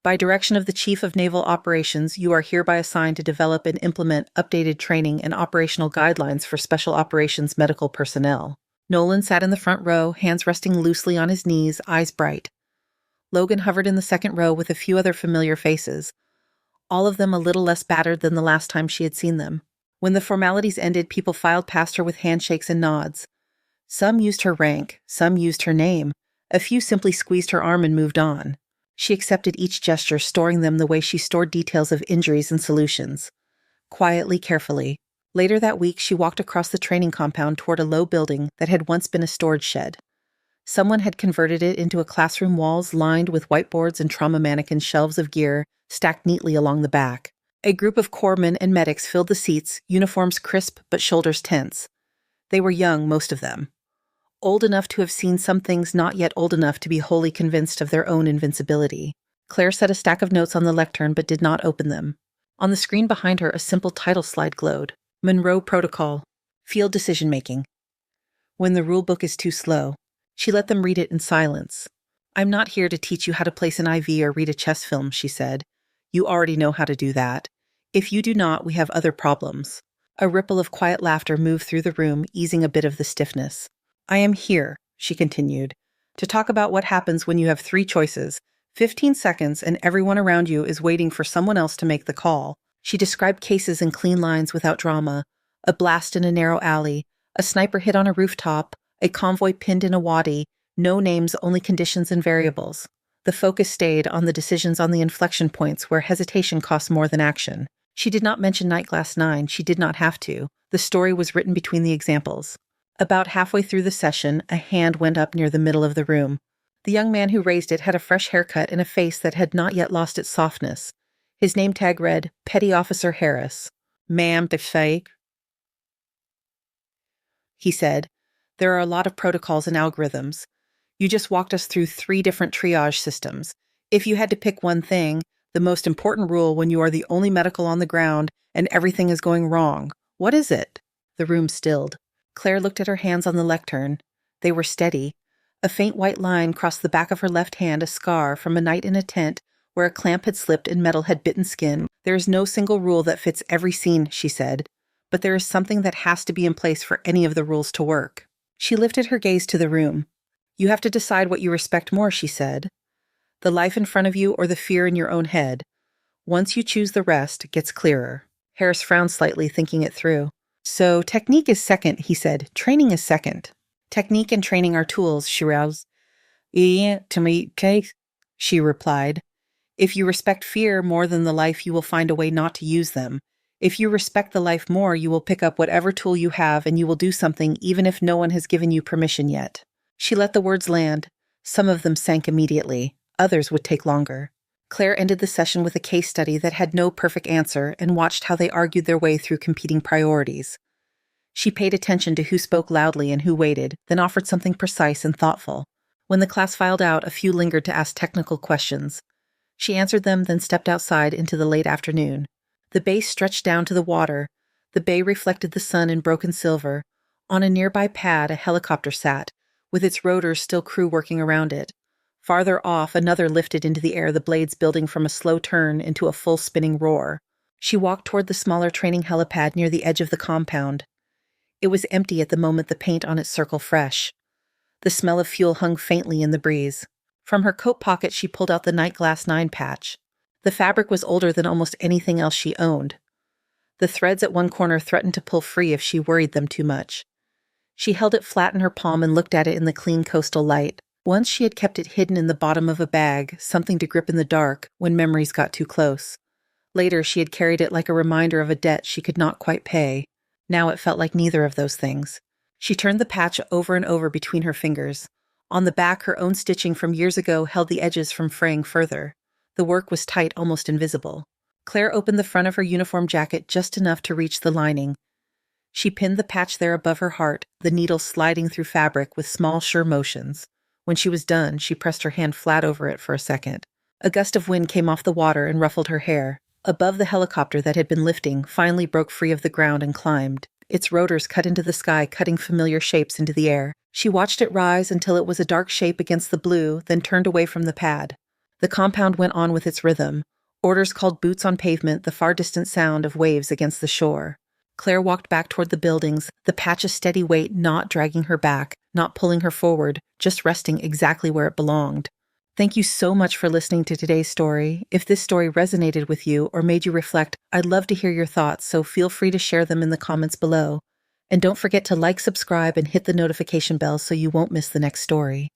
"By direction of the Chief of Naval Operations, you are hereby assigned to develop and implement updated training and operational guidelines for Special Operations medical personnel." Nolan sat in the front row, hands resting loosely on his knees, eyes bright. Logan hovered in the second row with a few other familiar faces, all of them a little less battered than the last time she had seen them. When the formalities ended, people filed past her with handshakes and nods. Some used her rank, some used her name. A few simply squeezed her arm and moved on. She accepted each gesture, storing them the way she stored details of injuries and solutions. Quietly, carefully. Later that week, she walked across the training compound toward a low building that had once been a storage shed. Someone had converted it into a classroom, walls lined with whiteboards and trauma mannequin shelves of gear stacked neatly along the back. A group of corpsmen and medics filled the seats, uniforms crisp but shoulders tense. They were young, most of them. Old enough to have seen some things, not yet old enough to be wholly convinced of their own invincibility. Claire set a stack of notes on the lectern but did not open them. On the screen behind her, a simple title slide glowed. Monroe Protocol. Field Decision-Making. When the rulebook is too slow. She let them read it in silence. "I'm not here to teach you how to place an IV or read a chest film," she said. You already know how to do that. If you do not, we have other problems. A ripple of quiet laughter moved through the room, easing a bit of the stiffness. I am here, she continued, to talk about what happens when you have 3 choices, 15 seconds, and everyone around you is waiting for someone else to make the call. She described cases in clean lines without drama, a blast in a narrow alley, a sniper hit on a rooftop, a convoy pinned in a wadi, no names, only conditions and variables. The focus stayed on the decisions on the inflection points where hesitation costs more than action. She did not mention Nightglass 9, she did not have to. The story was written between the examples. About halfway through the session, a hand went up near the middle of the room. The young man who raised it had a fresh haircut and a face that had not yet lost its softness. His name tag read, Petty Officer Harris. Ma'am, the fake, he said. There are a lot of protocols and algorithms. You just walked us through 3 different triage systems. If you had to pick one thing, the most important rule when you are the only medical on the ground and everything is going wrong, what is it? The room stilled. Claire looked at her hands on the lectern. They were steady. A faint white line crossed the back of her left hand, a scar from a night in a tent where a clamp had slipped and metal had bitten skin. There is no single rule that fits every scene, she said, but there is something that has to be in place for any of the rules to work. She lifted her gaze to the room. You have to decide what you respect more, she said. The life in front of you or the fear in your own head. Once you choose, the rest gets clearer. Harris frowned slightly, thinking it through. So technique is second, he said. Training is second. Technique and training are tools, she roused. Yeah, to me, case, she replied. If you respect fear more than the life, you will find a way not to use them. If you respect the life more, you will pick up whatever tool you have and you will do something even if no one has given you permission yet. She let the words land. Some of them sank immediately. Others would take longer. Claire ended the session with a case study that had no perfect answer and watched how they argued their way through competing priorities. She paid attention to who spoke loudly and who waited, then offered something precise and thoughtful. When the class filed out, a few lingered to ask technical questions. She answered them, then stepped outside into the late afternoon. The bay stretched down to the water. The bay reflected the sun in broken silver. On a nearby pad, a helicopter sat, with its rotors still crew working around it. Farther off, another lifted into the air, the blades building from a slow turn into a full spinning roar. She walked toward the smaller training helipad near the edge of the compound. It was empty at the moment, the paint on its circle fresh. The smell of fuel hung faintly in the breeze. From her coat pocket, she pulled out the Nightglass 9 patch. The fabric was older than almost anything else she owned. The threads at one corner threatened to pull free if she worried them too much. She held it flat in her palm and looked at it in the clean coastal light. Once she had kept it hidden in the bottom of a bag, something to grip in the dark when memories got too close. Later, she had carried it like a reminder of a debt she could not quite pay. Now it felt like neither of those things. She turned the patch over and over between her fingers. On the back, her own stitching from years ago held the edges from fraying further. The work was tight, almost invisible. Claire opened the front of her uniform jacket just enough to reach the lining. She pinned the patch there above her heart, the needle sliding through fabric with small, sure motions. When she was done, she pressed her hand flat over it for a second. A gust of wind came off the water and ruffled her hair. Above, the helicopter that had been lifting finally broke free of the ground and climbed. Its rotors cut into the sky, cutting familiar shapes into the air. She watched it rise until it was a dark shape against the blue, then turned away from the pad. The compound went on with its rhythm. Orders called boots on pavement, the far distant sound of waves against the shore. Claire walked back toward the buildings, the patch of steady weight not dragging her back, not pulling her forward, just resting exactly where it belonged. Thank you so much for listening to today's story. If this story resonated with you or made you reflect, I'd love to hear your thoughts, so feel free to share them in the comments below. And don't forget to like, subscribe, and hit the notification bell so you won't miss the next story.